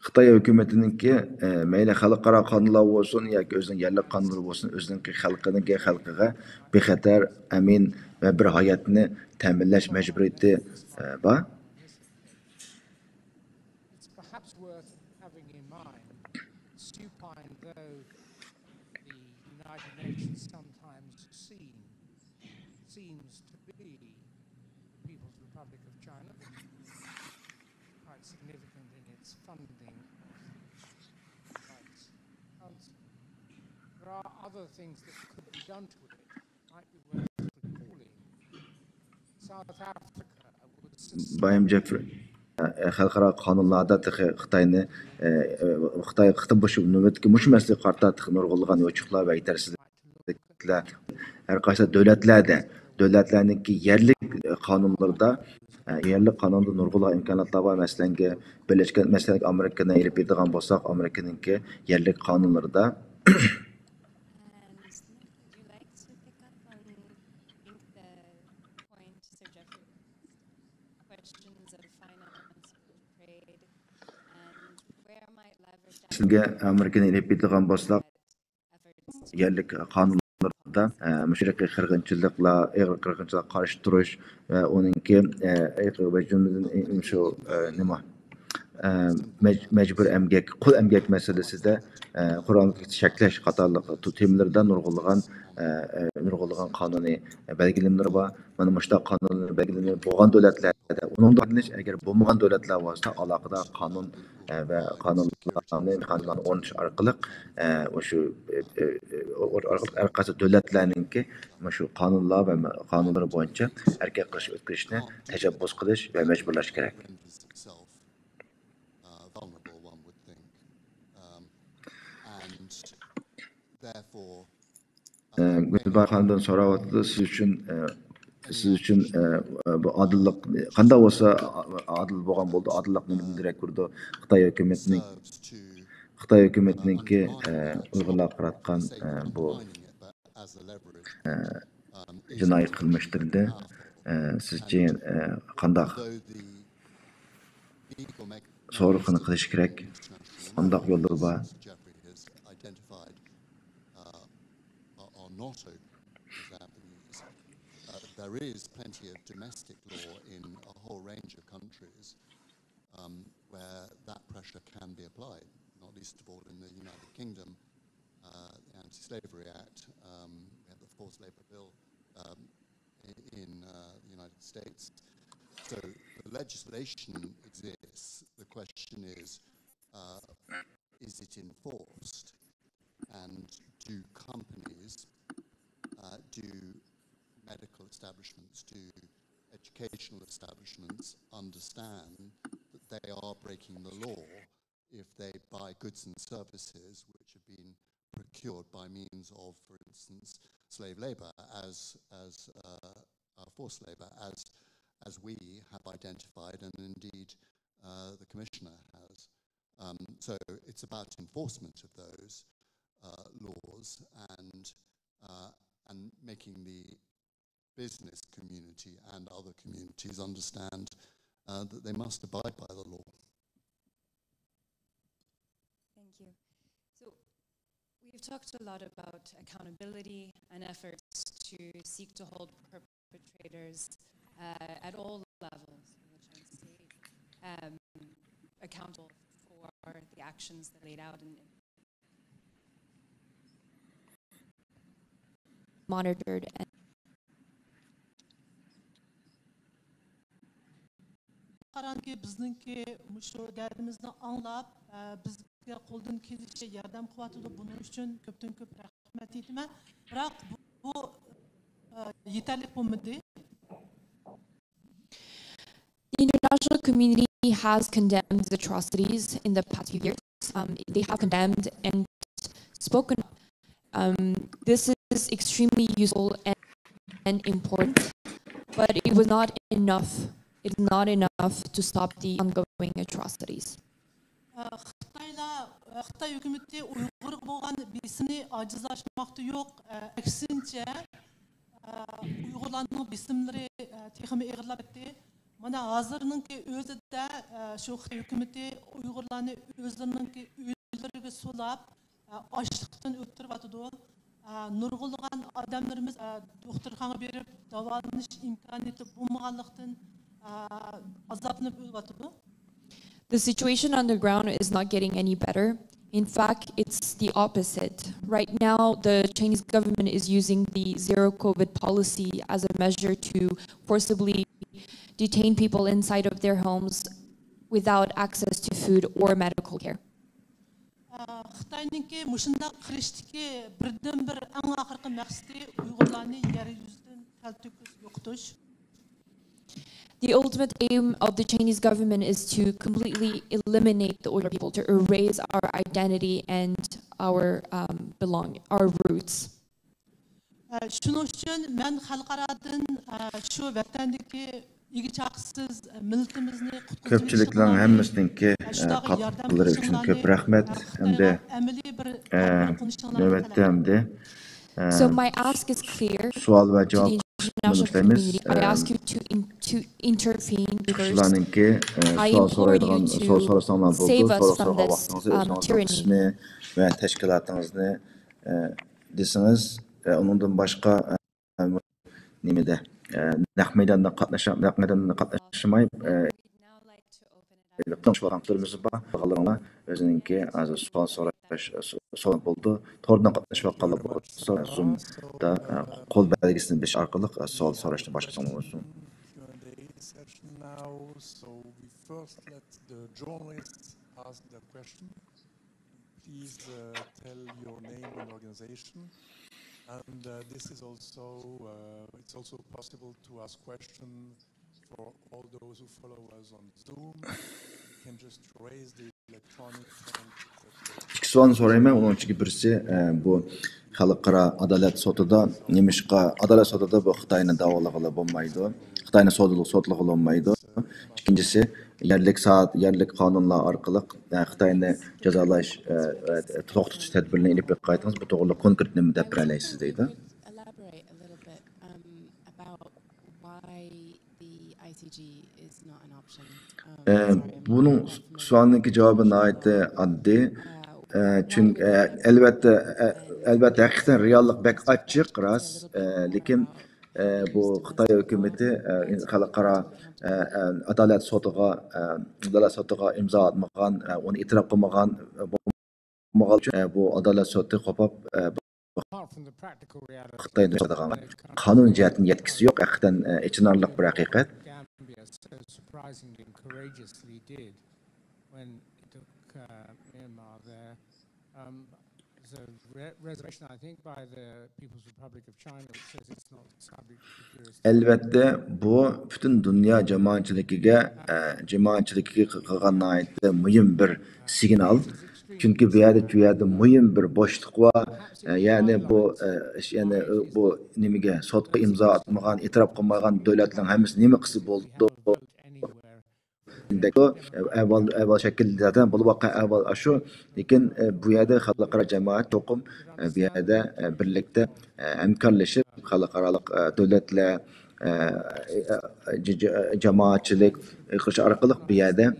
[SPEAKER 5] Xitoy hükümetininki meyle xalqaro qonunlar olsun yoki o'zining yerlik qonunlar olsun o'zining xalqiga bexatar, amin va bir hayotni ta'minlash majburiyati bor.
[SPEAKER 4] Other things that could be done to it might be worth recalling. South Africa
[SPEAKER 5] Bayım Jeffrey xalqaro qonunlarda Xitoy boshqa navbatga mush masala qarta nurg'ulg'an yo'chiqlar va yetersizliklar har qaysi davlatlarningki yerlik qonunlarida qonunda nurg'ulg'an imkoniyatlar bor. Masalan, Amerikani elib yedigan bo'lsak, Amerikaningki yerlik qonunlarida Amerika'nın elib yedigan bo'lsak, yerlik qonunlarda müşriki qirg'inchiliklar, ağır qirg'inchiliklarga qarshi turish va uningki mecbur emgek, qul emgek meselesinde Kur'an'ı şekleş qatarlıq temalardan nurg'ulg'an qonuniy belgilemeler var. Mana mushta qonunlar belgilemeler bo'lgan davlatlarda, uning davlatlar agar bo'lmagan davlatlar bo'lsa, aloqada qonun va qonunlarni o'rnatish orqali o'sha orqasi davlatlarningki shu qonunlar va qonunlar bo'yicha erkak qilish o'tkazishni tashabbus qilish va majburlash kerak. Gülbar Hanım'dan soravatdı, siz için bu adillik qanday olsa adil bo'lgan bo'ldi, adillik nimani direkt kurdu Xitoy hükümetininki Uyg'urlar qaratgan bu jinoiy qilmishtirdi. Sizce qandaq so'roqni qilish kerak? Qandaq yo'llar bor?
[SPEAKER 6] There is plenty of domestic law in a whole range of countries where that pressure can be applied, not least of all in the United Kingdom, the Anti-Slavery Act, we have the Forced Labour Bill in the United States. So the legislation exists. The question is it enforced? And do companies, do medical establishments, do educational establishments understand that they are breaking the law if they buy goods and services which have been procured by means of, for instance, slave labor, as forced labor, as we have identified, and indeed the Commissioner has. So it's about enforcement of those laws and making the business community and other communities understand that they must abide by the law.
[SPEAKER 3] Thank you. So we've talked a lot about accountability and efforts to seek to hold perpetrators at all levels in the Chinese state accountable for the actions that laid out in
[SPEAKER 9] monitored and
[SPEAKER 10] Qaranki bizningki shu dardimizni anglab, bizga qo'ldan kelishicha yordam qilyotdi. Buning uchun ko'pdan ko'p rahmat aytaman. Biroq bu yetarli bo'lmadi.
[SPEAKER 9] The international community has condemned the atrocities in the past few years. They have condemned and spoken. This is extremely useful and important, but it was not enough. It is not enough to stop the ongoing atrocities.
[SPEAKER 10] Xitoy hukumati Uyg'ur bo'lgan besimni ojizlashmoqda yo'q. Aksincha, Uyg'urlarning besimlari texmi ig'irlab ketdi. Mana hozirninki o'zida shu Xitoy hukumati Uyg'urlarni o'zlarining uylariga sulab, ochliqdan o'ttiryapti. Nurg'ulg'an odamlarimiz doktorxonaga berib davolanish imkoniyati bo'lmaganlikdan
[SPEAKER 9] The situation on the ground is not getting any better. In fact, it's the opposite. Right now, the Chinese government is using the zero COVID policy as a measure to forcibly detain people inside of their homes without access to food or medical care.
[SPEAKER 10] Xitoyninki mushunda qirishdiki birdan-bir eng oxirgi maqsadi Uyg'urlarni yer yuzidan kaltakis yo'qotish.
[SPEAKER 9] The ultimate aim of the Chinese government is to completely eliminate the Uyghur people, to erase our identity and our our roots.
[SPEAKER 10] Shuning uchun men xalqaradan shu vatandagi igichaqsiz millatimizni
[SPEAKER 5] Ko'pchilikning hammasininki qattiqlari uchun ko'p rahmat. Hamda navbatda hamda
[SPEAKER 9] So my ask is clear.
[SPEAKER 5] Savol va javob
[SPEAKER 9] international community. I ask you to intervene first. I implore you to save us from this tyranny.
[SPEAKER 5] Ve teşkilatınızı desiniz. Onundan başka nimede naq meydanında qatnaşmayıp konuşmalarımız var. Bağlarına özününki az so'roq bo'ldi. To'rdan qatnashib qolib Zoom'da qo'l belgisini berish orqali savol so'rashni boshlaymiz.
[SPEAKER 2] So we first let the journalists ask their question. Please tell your name and organization. And this is also it's also possible to ask questions for all those who follow us on Zoom. You can just raise the electronic hand.
[SPEAKER 5] İki sualni so'rayman. Onun ichida birisi bu xalqaro adolat sudida nemishqa adolat sudida bu Xitoyni da'volag'ili bo'lmaydi. Xitoyni sudligi bo'lmaydi. İkincisi yerlik qonunlar orqali Xitoyni jazolash to'xtatish tadbirini ilib qaytamiz. Bu to'g'rida konkret nima deb berasiz deydi.
[SPEAKER 11] about why the ICG is not an option. Sorry, I'm
[SPEAKER 5] Bunun
[SPEAKER 11] not familiar.
[SPEAKER 5] sualındaki cevabı nayet addi. Çünkü elbette hakikaten reallik bek açık ras. Lakin bu Xitay hükümeti halkara adalet sotuğa imza atmagan, onu itiraf kılmagan bu adalet sotu kopap
[SPEAKER 4] Apart from the practical reality,
[SPEAKER 5] Xitay'da kanun cihetin yetkisi yok. Hakikaten içinarlık bir hakikat.
[SPEAKER 4] Gambia so surprisingly and courageously did when it took Myanmar there. There's a reservation, I think, by the People's Republic of China, which says it's not subject to jurisdiction.
[SPEAKER 5] Elbette bu bütün dünya cemaatçiligiga kılgan ayette mühim bir signal. Çünkü bir yerde mühim bir boşluk var. Yani bu nimige sotqa imza atmagan, itiraf kılmagan devletlerin hemisi nime kısı boldu. Evvel şekil zaten bu vakı evvel aşu. Lakin bu yerde halkara cemaat tokum bir yerde birlikte hemkarlaşıp halkaralık devletle cemaatçilik kış arkalık bir yerde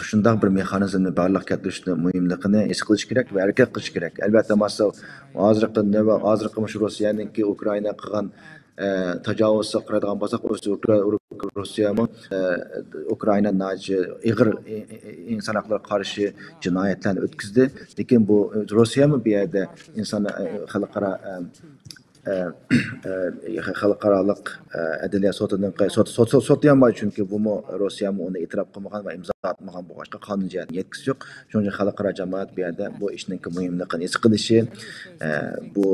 [SPEAKER 5] şundak bir mekanizmni barliq keltirishni muhimligini his qilish kerak va harakat qilish kerak. Albatta masa hozirgi Rossiyaniki Ukraina qilgan tajovuzga qaraydigan bo'lsak, Rossiya Ukraina ig'ir inson haqlariga qarshi jinoyatlarni o'tkazdi. Lekin bu Rossiya bir yerda inson xalqarалық adliya sotining sotmaydi chunki bu Rossiya uni e'tirof qilmagan va imzo atmagan bo'lg'achqa qonun jihatdan yetkisi yo'q. Shuning uchun xalqaro jamoat bu yerda bu ishning muhimligini his qilishi, bu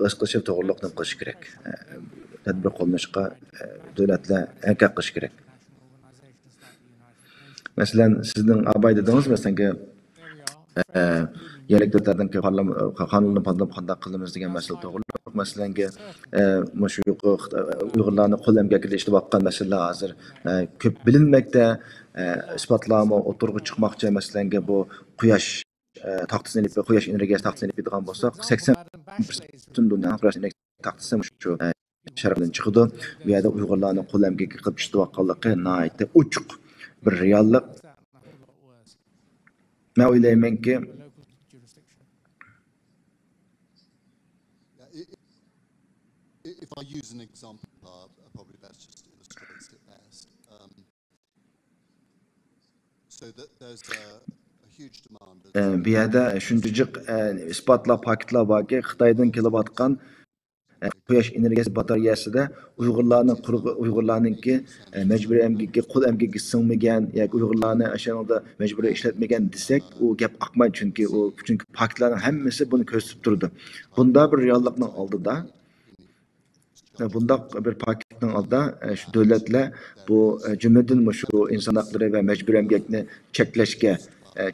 [SPEAKER 5] his qilishi to'g'riliqni qilish kerak. Tadbir qo'llanishga davlatlar harakat qilish kerak. Masalan, sizning abay dedingiz, masalan, yerlik davlatlardan qonunni qanday qilamiz degan masala to'g'ri. Masalan, shu Uyg'urlarni qo'l emgakiga ishlayotgan masala hozir ko'p bilinmoqda. Isbotlama o'tirg'i chiqmoqchi. Masalan, bu quyosh taxtasini quyosh energiyasi taxtasini biladigan bo'lsak, 80% butun dunyo taxtasi shu sharafdan chiqadi. Bu yerda Uyg'urlarni qo'l emgakiga qilib ishlayotganligi nihoyatda uchuq bir reallik. Men o'ylaymanki,
[SPEAKER 6] if I use an example, probably best just illustrates it best. So that there's a huge demand.
[SPEAKER 5] Bu yerda shunchalik isbotlar paketlar borki, Xitoydan kelayotgan quyosh energiyasi batareyasida Uyg'urlarninki majburiy emgakka qo'l emgakka singmagan yoki Uyg'urlarni o'shanda majburiy ishlatmagan desak, u gap aqmaydi chunki paketlarning hammasi buni ko'rsatib turdi. Bunda bir reallikning oldida bundaq bir paketning oldida shu davlatlar bu jumladan shu inson haqlari va majburiy emgakni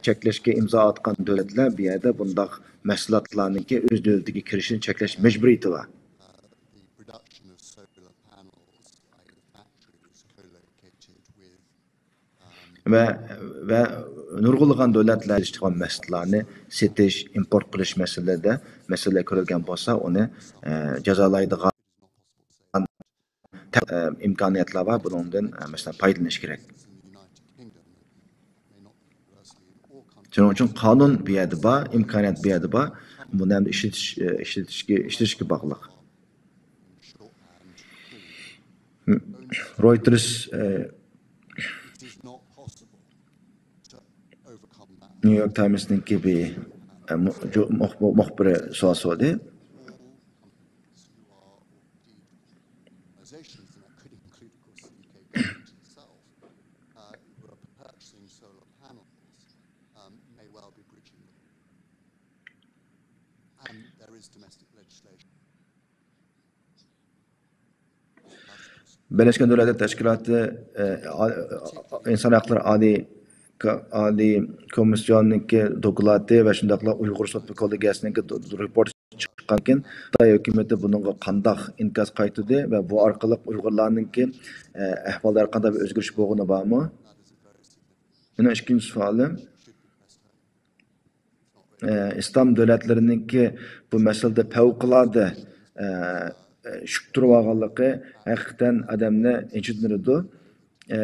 [SPEAKER 5] cheklashga imzo atgan davlatlar bu yerda bundaq mahsulotlarniki o'z davlatiga kirishini cheklash majburiyati bor. Ve nurgulgan devletler iştiğan meselelerni setiş, import qilish mesele ko'rilgan bo'lsa, uni jazolaydigan imkoniyatlar var. Bundan mesela foydalanish kerak. Shuning uchun qonun bu yerda bor, imkoniyat bu yerda bor. Buni ham ishlatishga bog'liq. Reuters New York Times'ninki bir muxbiri so'z sordi. Birleşmiş Milletler Teşkilatı İnsan Hakları Ali Komisyonu'nunki dokulatı ve şundaqla Uyghur Sot Kollegiyasininki report çıqqanken Xitoy hükümeti bununla qandaq inkas qaytırdı ve bu arqali Uyg'urlarninki ahvollari qanday bir o'zgarish bo'lgani bormi? Meni ikkinchi savolim, İslam devletlerininki bu meselede fevkalade shuk turib olganligi haqiqatan odamni inchintiradi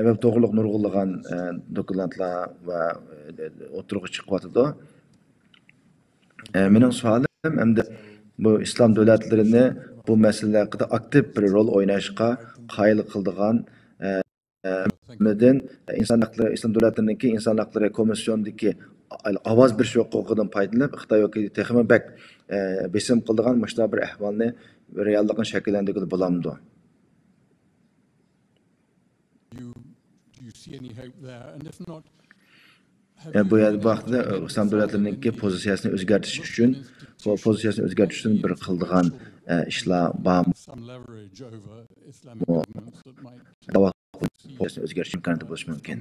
[SPEAKER 5] va to'g'riliq nurg'unlagan dokumentlar va o'tirg'i chiqyotidi. Mening savolim hamda bu islom davlatlarini bu masala haqida aktiv bir rol o'ynashga qoyil qildigan islom davlatlarininki inson haqlari komissiyondagi ovoz berish huquqidan foydalanib Xitoy yoki texmi bak besim qildigan mushta bir ahvolni reallikni shakllantirib bo'lamdi. Bu vaqtda islom davlatlarininki pozitsiyasini o'zgartirish uchun bu pozitsiyasini o'zgartirish uchun bir qildigan ishlar bormi? O'zgarish imkoniyati bo'lishi mumkin.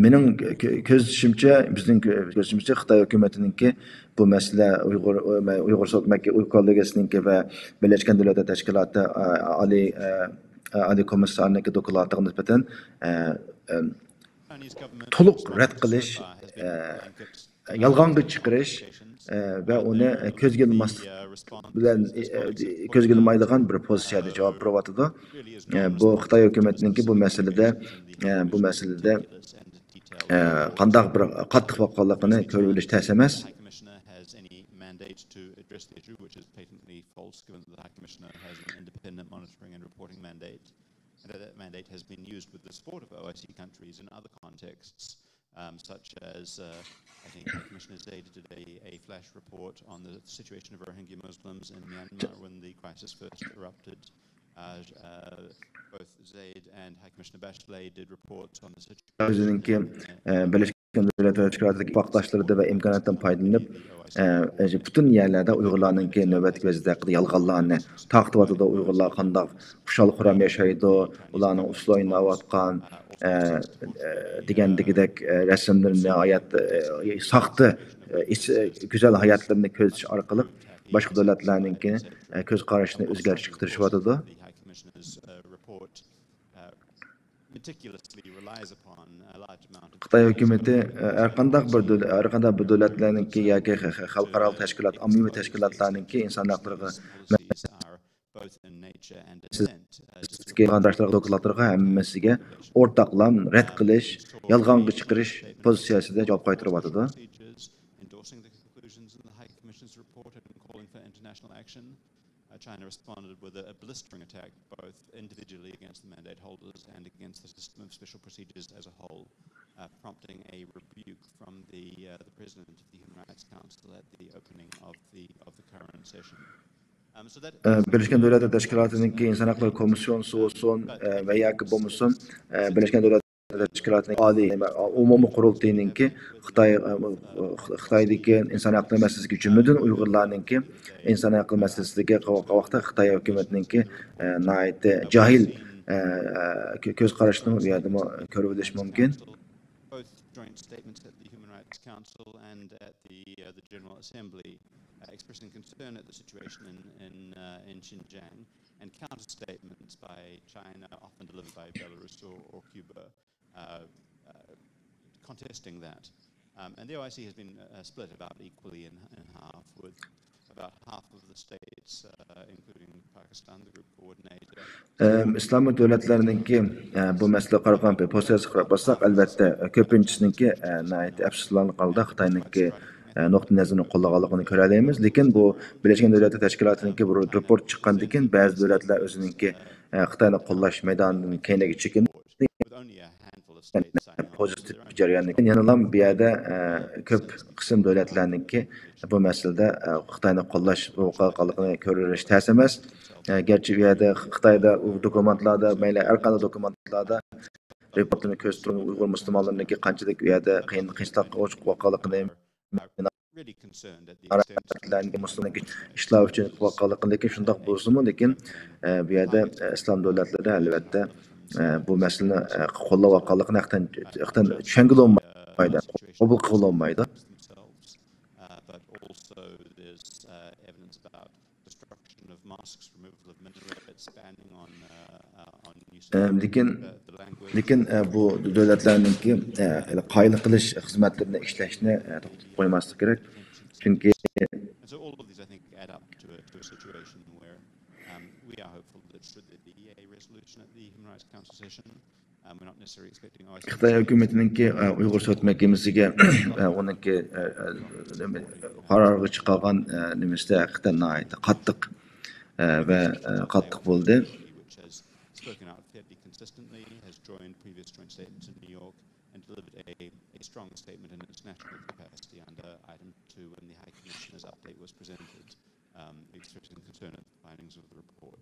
[SPEAKER 5] Mening ko'zlashimcha, bizning ko'zlashimcha Xitoy hukumatiningki bu masala Uyg'ur sud kollegiyasiningki va Birlashgan Davlatlar Tashkiloti oliy komissariyatiniki dokladiga nisbatan to'liq rad qilish, yolg'onga chiqarish ve onu ko'zga ilmaydigan bir pozitsiyada javob beryapti. Bu Xitoy hukumatininki bu masalada qanday bir qattiq bo'lganligini ko'rib olish tez emas.
[SPEAKER 7] That mandate has been used with the support of OIC countries in other contexts, such as I think Commissioner Zaid did a flash report on the situation of Rohingya Muslims in Myanmar when the crisis first erupted. Both Zaid and High Commissioner Bachelet did reports on the situation.
[SPEAKER 5] Birleşken Devletler Teşkilatı'ndaki vaktaşları ve imkanattan faydalanıp bütün yerlerde Uygurlarınki nöbetlik vaziyette yalğanlarını taktıvatıda Uygurlar qandaq xuşal xuram yaşaydı, ularning usloyini avatqan degandagidek rasmlarini hayat saxta güzel hayatlarını ko'zish orqali boshqa davlatlarninki ko'z qarashini o'zgartirishyotidi. Xitoy hukumati har qanday bir davlatlarninki yoki xalqaro tashkilot, ommaviy tashkilotlarninki inson haqlariga qandashlarga dokladlarga hammasiga o'rtaqlam rad qilish, yolg'onga chiqarish pozitsiyasida javob qaytaryapti.
[SPEAKER 7] China responded with a blistering attack, both individually against the mandate holders and against the system of special procedures as a whole, prompting a rebuke from the President of the Human Rights Council at the opening of the current session.
[SPEAKER 5] Birleşken Devletler Teşkilatı'nınki İnsan Hakları Komisyonu olsun veya ki bulunsun, Birleşken Devletler Teşkilatı'nın Ali Umumi Kurultayı'nınki Xitoydagi inson haqlari masalasiga jumladan Uyg'urlarninki inson haqlari masalasiga qavaqda Xitoy hukumatiningki nihoyatda jahil ko'z qarashini bu yerda ko'rib olish mumkin.
[SPEAKER 7] Both joint statements at the Human Rights Council and at the General Assembly expressing concern at the situation in Xinjiang, and counter statements by China, often delivered by Belarus or Cuba, contesting that. And the OIC has been split about equally in half, with about half of the states, including Pakistan, the group coordinator.
[SPEAKER 5] İslam devletlerininki bu mesele qaragan pozitsiyasi qarab baksak, albatta ko'pinchisininki afsuslanib qoldi. Xitoyninki nuqtai nazarini qo'llaganligini ko'ramiz. Lekin bu Birleşken Devletler Teşkilatı'nınki bir raport chiqqandan keyin ba'zi davlatlar o'zininki Xitoyni qo'llash maydonidan keyinga chekindi. Pozitif jarayonni yana bu yerda ko'p qism davlatlarninki bu masalada Xitoyni qo'llash huquqiligini ko'rish tez emas. Gerçi bu yerda Xitoyda dokumentlarda, mayli har qanday dokumentlarda reportini ko'rsatib Uyg'ur musulmonlarininki qanchalik bu yerda qiyinchilikqa uchib qolganligini Müslümanlar işler için vakalıkın lekin şundak bozulma lekin bu yerde İslam devletleri elbette bu mesele kolla vakalıkın aktan şengil olmaydı, kabul kıl olmaydı. Lekin bu devletlerinki qaylı qilish xizmatlarini ishlashni to'xtatib qo'ymaslik kerak. Çünkü
[SPEAKER 7] And so all of these, I think, add up to a situation where we are hopeful that should there be a resolution at the Human Rights Council session, we're not necessarily expecting OIC.
[SPEAKER 5] Xitoy hukumatininki Uyg'ur sud mahkamasiga uniki qarorga chiqargan nimasida haqiqatan qattiq va qattiq bo'ldi.
[SPEAKER 7] Which has spoken out fairly consistently, has joined previous joint statements in New York, and delivered a strong statement in its national capacity under item 2 when the High Commissioner's update was presented, expressing concern at the findings of the report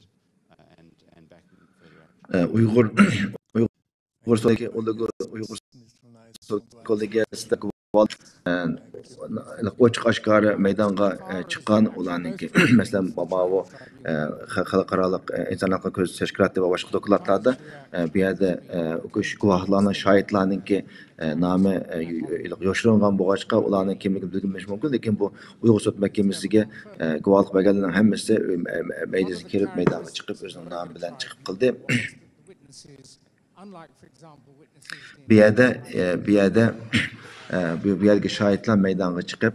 [SPEAKER 7] and backing further action.
[SPEAKER 5] Uyghur kollegiyasida ochiq oshkora maydonga chiqqan ularninki masalan bu xalqaro inson huquq ko'z tashkiloti va boshqa dokladlarda bu yerda guvohlarning shohidlarninki nomi yoshirilgan bo'lg'achqa ularning kimligini bilmish mumkin, lekin bu Uyg'ur sud mahkamasiga guvohlik berganlarning hammasi maydonga kirib maydonga chiqib o'zining nomi bilan chiqib qildi. Bu yerga shohidlar maydonga chiqib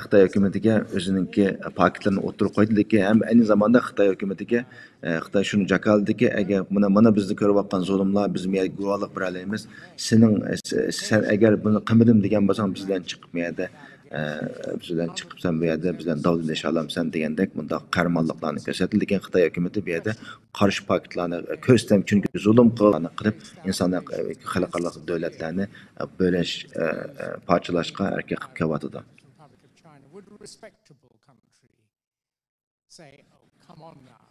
[SPEAKER 5] Xitoy hukumatiga o'zininki paketlarini o'tirib qo'ydi, lekin ham aynı zamanda Xitoy hukumatiga Xitoy shuni jakaldiki, agar mana bizni ko'rayotgan zolimlar biz guvohlik bera olamiz, sen agar buni qilmadim degan bo'lsang bizdan chiqib bizdan chiqib sen bu yerda bizdan davlatlasha olamsan degandek bunda qarmonliqlarni ko'rsatdi, lekin Xitoy hukumati bu yerda qarshi paketlarni ko'rsatib chunki zulm qilib insonlar xalqaro davlatlarni bo'lash parchalashga harakat qilib kelyotdi.
[SPEAKER 4] Would a respectable country say, oh, come on now,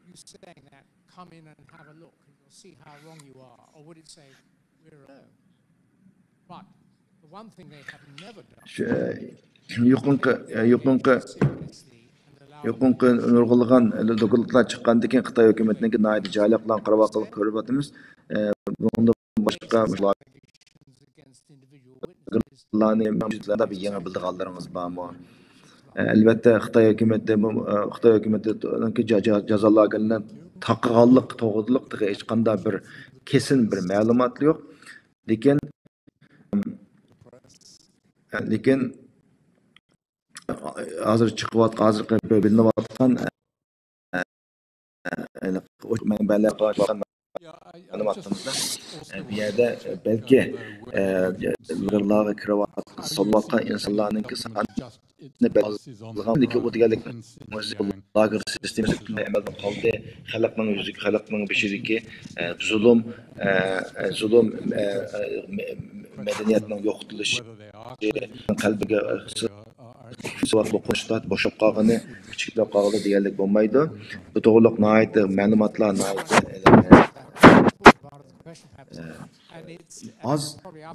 [SPEAKER 4] you saying that, come in and have a look and you'll see how wrong you are? Or would it say, we're alone? But the one thing they have never done
[SPEAKER 5] yuqunqi nurg'ulg'an dokladlar chiqqandan keyin Xitoy hukumatining noyat joylar bilan qarab ko'ryapmiz. Bundan boshqa bir yangi bildiganlarimiz bormi? Albatta Xitoy hukumatining jazolarni taqig'anlik to'g'riliq hech qanday bir kesin bir ma'lumot yo'q. Lekin hozir chiqayotgan hozirgi bilinayotgan manbalar bu yerda balki so'lvatgan insonlarning lekin u deganlik lager sistemasi amalda qoldi. Xalqning beshidagi zulm madaniyatning yo'qotilishi qalbiga savobli qo'shtat bo'shab qolgani kichiklab qoldi deganlik bo'lmaydi. Bu to'g'riliq nihoyat ma'lumotlar az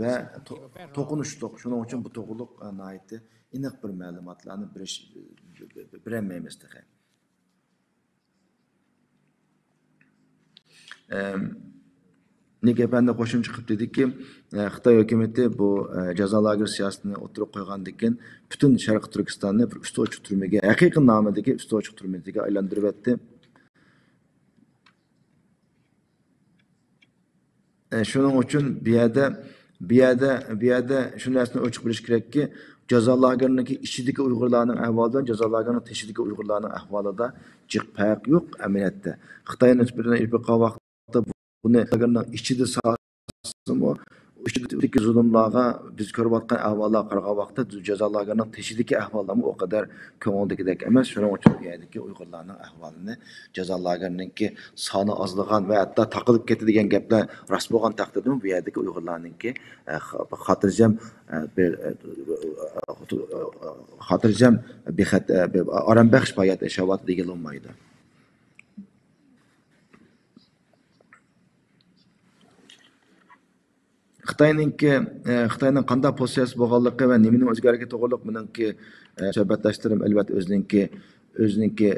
[SPEAKER 5] ve to'qinishliq. Shuning uchun bu to'g'riliq nihoyat aniq bir ma'lumotlarni bilmaymiz. Nega bende qo'shimcha qilib dediki, Xitoy hukumati bu jazo lager siyosatini o'tirib qo'ygandan keyin butun Sharq Turkistonni bir usti ochiq turmaga, haqiqiy nomidagi usti ochiq turmaga aylantirib etdi. Shuning uchun bu yerda shu narsani ochiq bilish kerakki, jazo lagerining ichidagi Uyg'urlarning ahvolidan jazo lagerining tashidagi Uyg'urlarning ahvolida jiq farq yo'q amaliyotda. Xitoy nisbatan ilk vaqtda buni lagerning ichida sasimi ichidagi zulmlarga biz ko'rayotgan ahvollar qaragan vaqtda jazo lagerining tashidagi ahvollarmi o kadar ko'ngildagidek emas. Shuning uchun bu yerdagi Uyg'urlarning ahvolini jazo lagerining soni ozlagan va hatto taqilib ketdi degan gaplar rost bo'lgan taqdirda bu yerdagi Uyg'urlarning xotirjam orombaxsh hayot yashayapti degan bo'lmaydi. Xitoyning qanday pozitsiyasi bo'lganligi va nimaning o'zgarganiga to'g'riliq meningki suhbatlashtirim albatta o'ziningki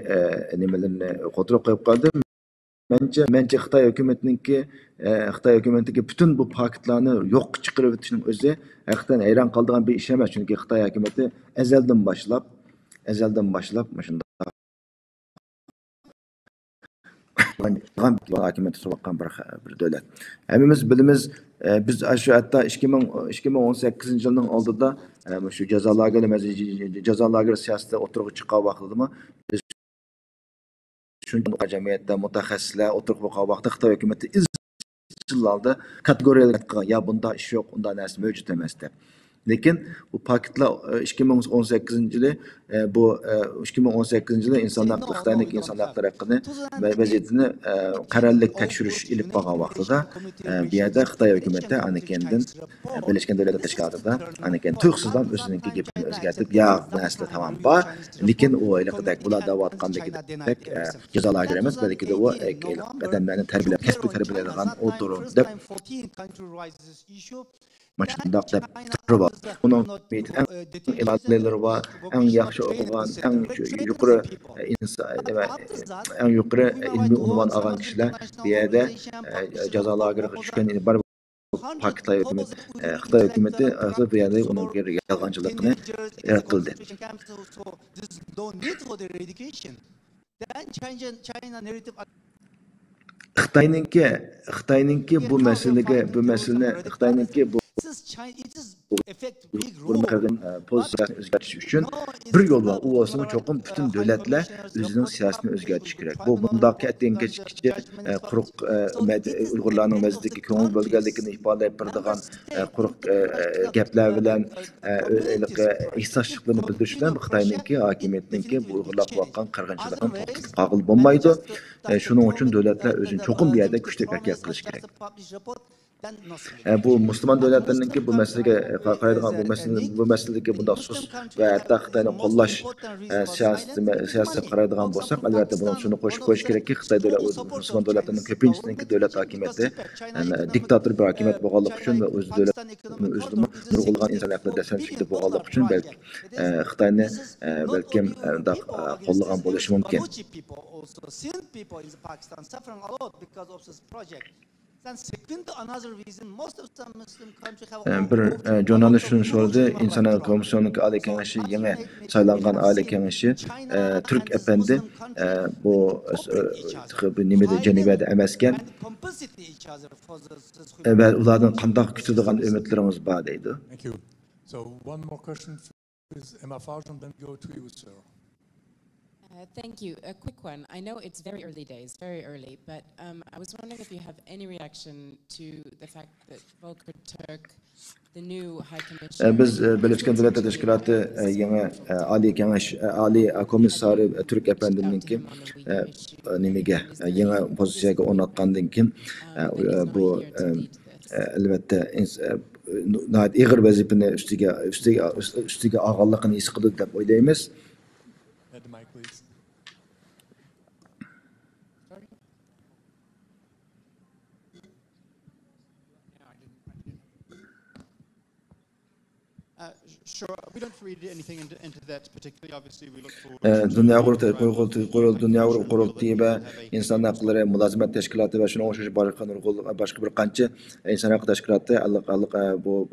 [SPEAKER 5] nimalarini qo'tirib qo'yib qoldi. Mencha Xitoy hukumatidagi butun bu paketlarni yo'q chiqarib o'tishning o'zi haqiqatan hayron qoldigan bir ish emas. Chunki Xitoy hukumati azaldan boshlab hakimiyeti sürüp bir devlet. Hemimiz bilimiz biz şu hatta 2018 yılının oldida şu cezalarga siyasete oturup çıkan vaxtıda mı biz çünkü cemiyette mutaxassisler oturup vaxtıda Xitoy hükümeti yıllarda kategoriyalar ya bunda iş yok, bunda narsa mevcut emas deb. Lekin bu paketler 2018 yılı bu 2018 yılı Xitoydagi inson haqlari haqqında vaziyatini qarorlik tekshirish ilib borgan vaqtida bu yerda Xitoy hukumati anikendan Birleşken Devletler Teşkilatı'da aniken tuğsuzdan o'zining gapini o'zgartirib ya narsa tamam bor, lekin u ayliqdek bular davatqandagidek jazolarga emas, balki de u odamlarni tarbiyalab, kasbiy tarbiyalaydigan o'tir deb maçında da var. Onun en ilahlileri var, en yaxşı okuyan, en yukarı insan, en yukarı ilmi unvan alan kişiler bir yerde cezalarga düşken bar Pakistan hükümeti, Xitoy hükümeti bu yerde onun yalgancılığını yaratıldı. Xitoyninki bu mesele Xitoyninki bu pozisyonu özgürtüş için bir yol var. O olsun çokum bütün devletler özünün siyasetini özgürtüş gerek. Bu bundaki etkinlikçi kuruk Uygurlarının mezdeki köngül bölgelikini ifade ettirdiğin kuruk gepler bilen ihsasçılıklarını bildirişler Xitoyninki hakimiyetninki bu Uygurlar vakan kırgınçılığın kağıl bulmaydı. Şunun için devletler özünün çokum bir yerde güçlü hareket kılış gerek. Bu Müslüman devletlerinki bu meseleye qaraydigan bu meseledeki bunda sus ve hatta Xitoyni qo'llash siyosati qaraydigan bo'lsak, albatta buni shuni qo'shib qo'yish kerakki, Xitoy Müslüman devletlerining ko'pinchisininki davlat hokimiyati diktator bir hokimiyat bo'lganligi uchun va o'z davlatini o'zlimi nurg'ulg'an inson haqlari dasturchilikda bo'lganligi uchun balki Xitoyni balkim qo'llagan bo'lishi mumkin. Bir jurnalist şunu sordu, İnsan Hakları Komisyonu'nun Ali Kengeşi, yeni saylangan Ali Kengeşi, Türk efendi bu nimede Ceneva'da emesken ve ulardan kandak kütüldüğün ümitlerimiz var deydi.
[SPEAKER 12] Thank you. So one more question is Emma Farge, then go to you, sir.
[SPEAKER 11] Thank you. A quick one. I know it's very early days, very early, but I was wondering if you have any reaction to the fact that Volker Turk, the new High Commissioner...
[SPEAKER 5] Biz Birleşken Devletler Teşkilatı yeni Ali Komisarı Türk Efendi'ninki nimige yeni pozisyona onatkandan kim bu elbette ağır vazifeni üstüge ağırlığını his kıldı deb oylaymiz.
[SPEAKER 7] Sure, we don't read anything into that particularly. Obviously, we look forward.
[SPEAKER 5] Dünya Kurultayı ve İnsan Hakları Mülazimet Teşkilatı ve şuna oşuş başka bir kançı İnsan Hakları Teşkilatı bu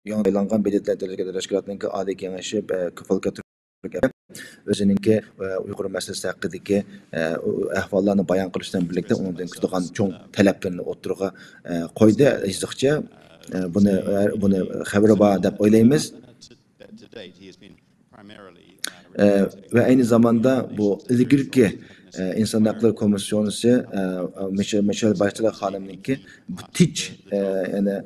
[SPEAKER 5] yanılangan belirtilen teşkilatının ki Ali Kengeşi Kıfalka Türkiye özününki Uygur meselesi hakkındaki ahvallarını bayan kılıştan birlikte onun kütüğün çoğun taleplerini oturuğa koydu. İzlikçe bunu haberi var deb oylaymiz. Ve aynı zamanda bu ilgili İnsan Hakları Komisyonu'su Michelle Bachelet Hanım'ınki bu tiç yani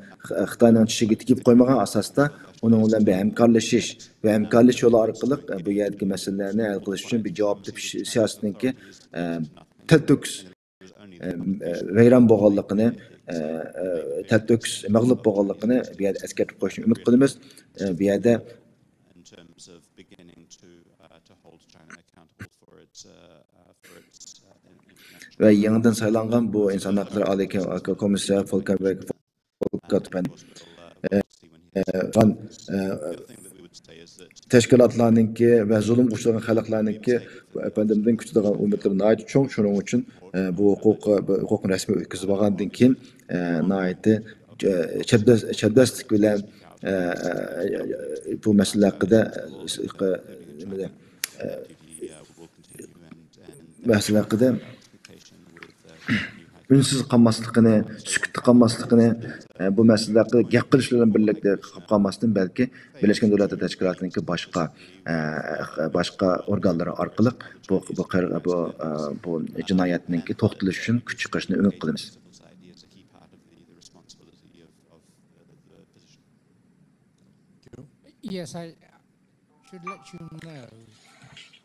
[SPEAKER 5] Xitoyning tishiga tikib qo'ymagan asosda onun bilan bir hemkarlashish ve hemkarlash yo'li orqali bu yerdagi masalalarni hal qilish uchun bir javob tepish siyosatininki talto'kis vayron bo'lganligini talto'kis mag'lub bo'lganligini bu yerda eskartib qo'yishni umid qilamiz. Bu yerda ve yanından saylangan bu İnsan Hakları Ali Komiser Volker teşkilatlarınki ve zulüm uçlarının halklarınki efendimden kütüdüğün ümitlerin ait çok şunun için bu hukukun resmi ötküzü bağlandığın kim naiti çabdastık bilen bu mesele hakkında mesele hakkında Ünsüz qalmasligini, sükutda qalmasligini, bu masalalarda gap qilish bilan birlikda qilib qalmasdan balki Birleşken Davlatlar Teşkilatı'nınki başqa organları orqali bu jinoyatninki to'xtalish uchun kuch chiqarishni umid qilamiz.
[SPEAKER 4] Yes, I should let you know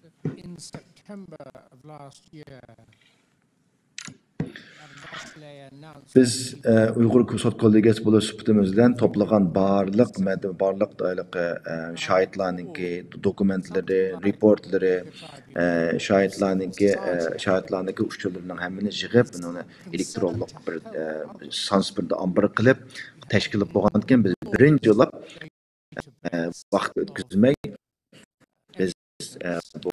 [SPEAKER 4] that in September of last year, biz Uyghur Sot Kollegiyasi bo'lish sifatimizdan to'plagan barliq şahitlarninki dokumentlari, reportlari, şahitlarninki uchurlarining hammani yig'ib, uni elektronlik bir sansbirda ombir qilib tashkil bo'lgan ekan. Biz birinchi yo'lab vaqt o'tkazmay biz bu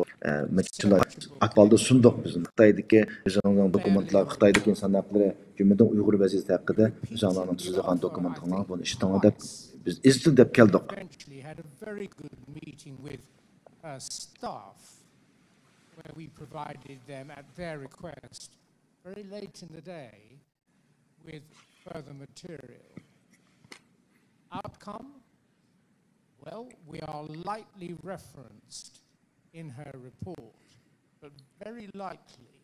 [SPEAKER 4] akvalda sunduk bizim Xitoydagi bizning dokumentlar, Xitoydagi inson haqlari, jumladan Uyg'ur vaziyati haqida bizlarning tuzilgan dokumentlar buni ishtonga deb biz izlab deb keldik. Had a very good meeting with staff where we provided them at their request very late in the day with further material. Outcome? Well, we are lightly referenced in her report, but very likely,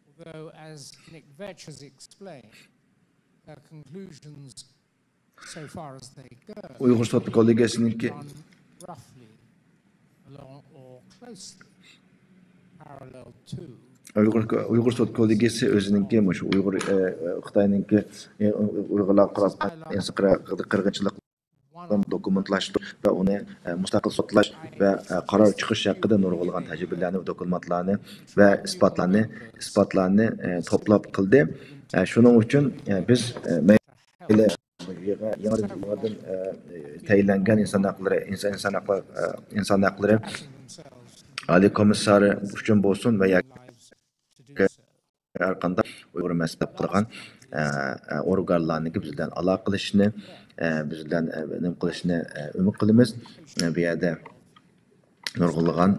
[SPEAKER 4] although as Nick Vetch has explained, her conclusions, so far as they go,
[SPEAKER 5] Uyghur Sot Kollegiyasininki
[SPEAKER 4] run roughly along or closely parallel to
[SPEAKER 5] Uyghur Sot Kollegiyasi o'zininki shu Uyg'ur Xitoyninki Uyg'urlar qirg'inchilik dokumentlaştırıp ve onu müstakil sotlaş ve karar çıkış hakkında nurgulagan tecrübelerini, dokumentlarını ve ispatlarını toplap kıldı. Şunun için biz yanıdan tayinlangan insan hakları Ali Komisarı üçün bolsun ve arkanda Uyghur məsləhət qılğan orqanlarını bizdən aloqa qilishni, bizdən nim qilishni umid qilamiz. Bu yerda nurg'ulg'an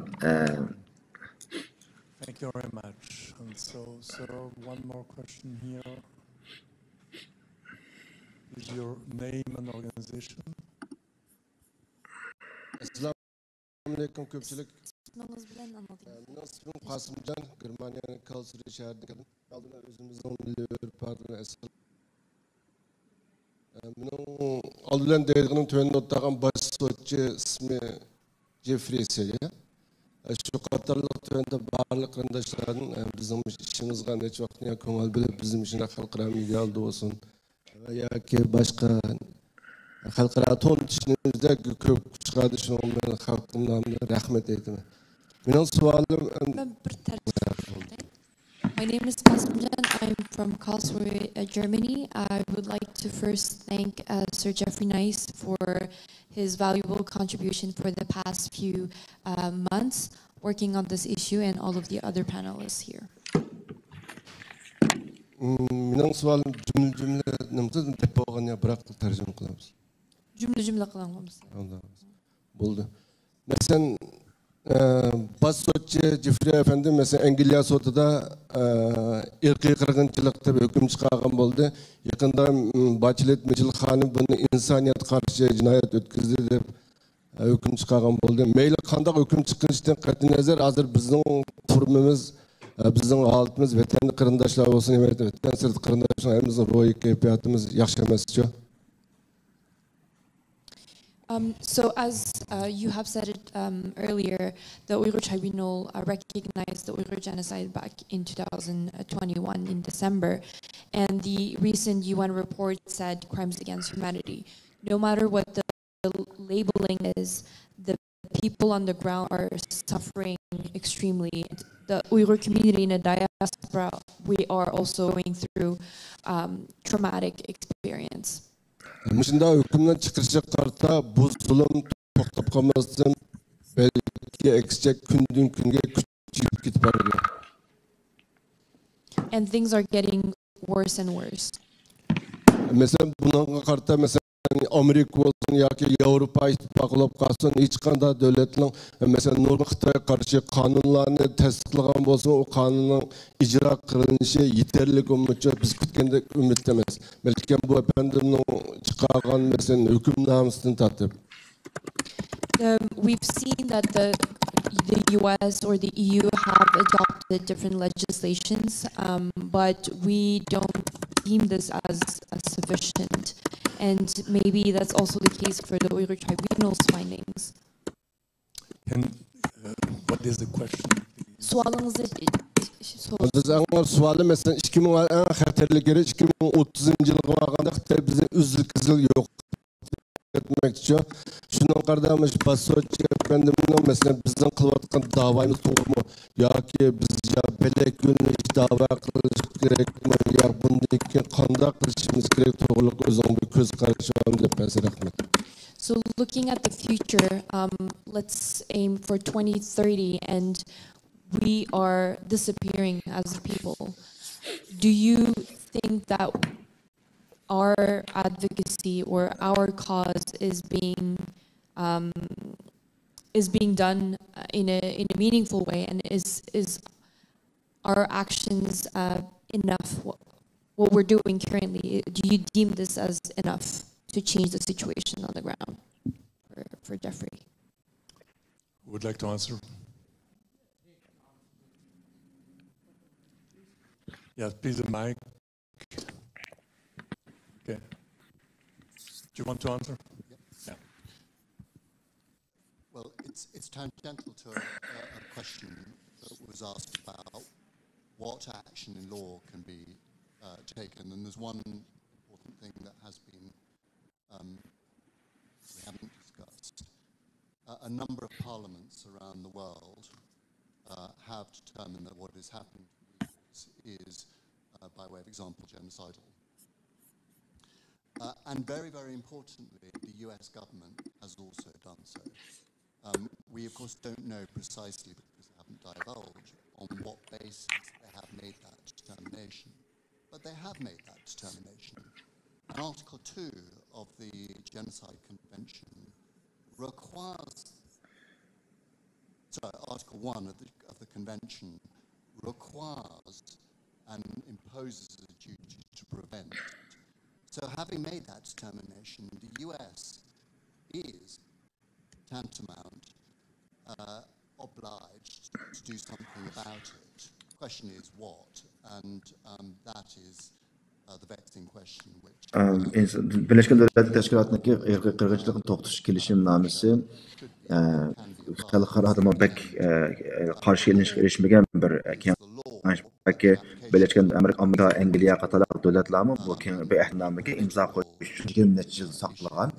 [SPEAKER 12] Thank you very much. And so one more question here. Is your name and organization?
[SPEAKER 13] Assalamu alaikum ko'pchilik. Mening ismim Qosimjon, Germaniyaning Karlsruhe shahridan keldim. O'zimizning milliy partner asal. Mening oldidan deydiganim tövəndə o'tgan bosh sotchi ismi Jeffrey Selya. Shu qatorliq tövəndə barliq qarindoshlarning bizning ishimizga necha vaqtni ko'ngil bilib, bizim ishni xalqaro medialda bo'lsin va yoki boshqa xalqaro to'ntishimizda ko'p kuch chiqadi. Shuning bilan xalqim nomidan rahmat aytaman. Mening savolim
[SPEAKER 9] My name is Qosimjon. I'm from Karlsruhe, Germany. I would like to first thank Sir Jeffrey Nice for his valuable contribution for the past few months working on this issue and all of the other panelists here.
[SPEAKER 13] Mening savolim jumla nimasiz deb bo'lganda biroq tarjima qilamiz.
[SPEAKER 9] Jumla qilamiz.
[SPEAKER 13] Bo'ldi. Masalan, bosh sotchi Jeffrey efendi mesela Angliya sotida irqiy qirg'inchilik deb hukm chiqargan bo'ldi. Yaqinda Bachelet Mijilxoni buni insoniyat qarshi jinoyat o'tkazdi deb hukm chiqargan bo'ldi. Mayli qanday hukm chiqishidan qat'iy nazar, hozir bizning turmimiz, bizning holatimiz vatan qarindoshlar bo'lsin, vatan sirt qarindoshlarimiz ro'yi kayfiyatimiz yaxshi emas-ku.
[SPEAKER 9] So as you have said it earlier, the Uyghur Tribunal recognized the Uyghur genocide back in 2021 in December, and the recent UN report said crimes against humanity. No matter what the labeling is, the people on the ground are suffering extremely. The Uyghur community in the diaspora, we are also going through traumatic experience.
[SPEAKER 13] Müşunda hükümden çıkışa karta bu zulüm to'xtab qolmasdan belki ekschek günden günge küçülüp gitip barıyor.
[SPEAKER 9] And things are getting worse and worse.
[SPEAKER 13] Mesela buna karta mesela Amerika olsun yoki Yevropa ittifoqi bo'lib qolsin, hech qanday davlatning masalan nurg'un Xitoyga qarshi qonunlarni tasdiqlagan bo'lsa, o qonunning ijro qilinishi yetarli bo'lmacha biz kutgandek umid emas. Balki bu efendimning chiqargan masalan hukmnomasidan tortib
[SPEAKER 9] we've seen that the US or the EU have adopted different legislations, but we don't deem this as sufficient. And maybe that's also the case for the Uyghur Tribunal's findings.
[SPEAKER 12] What is the question?
[SPEAKER 9] Sualınızı
[SPEAKER 13] sualı mesela 2000 en xatarlı geri 2030 yılga varganda Xitoy bizi üzül kızıl yok etmekçi. Şunun kardeşimiz Basochi efendimizin mesela bizden kılıvatkan davayımız to'g'rimi yoki biz ya belek günü dava qilish kerakmi yo bunday qanday qilishimiz kerak to'g'riliq o'zing bir ko'z qarashim deb rahmat.
[SPEAKER 9] So looking at the future, let's aim for 2030 and we are disappearing as a people. Do you think that our advocacy or our cause is being done in a meaningful way, and is our actions enough? What we're doing currently, do you deem this as enough to change the situation on the ground for Jeffrey?
[SPEAKER 12] Would like to answer? Yes, please, the mic. Okay. Do you want to answer?
[SPEAKER 6] Yeah. Well, it's tangential to a question that was asked about what action in law can be taken, and there's one important thing that has been we haven't discussed. A number of parliaments around the world have determined that what is happening is, by way of example, genocidal. And very, very importantly, the US government has also done so. We, of course, don't know precisely, because they haven't divulged, on what basis they have made that determination. But they have made that determination. And Article 2 of the Genocide Convention requires, sorry, Article 1 of the Convention requires and imposes a duty to prevent. So having made that determination, the US is tantamount obliged to do something about it. The question is what, and that is the vexing question which...
[SPEAKER 5] Birleşmiş Milletler Teşkilatı'ndaki irqi qirg'inchilikni to'xtatish kelishimnomasi xalqaro bek qarshi erishmagan bir belki Birleşmiş Amerika, Angliya qatorliq davlatlarmi bu bir ahdnomaga imzo qo'yish uchun 20 necha yil saqlagan.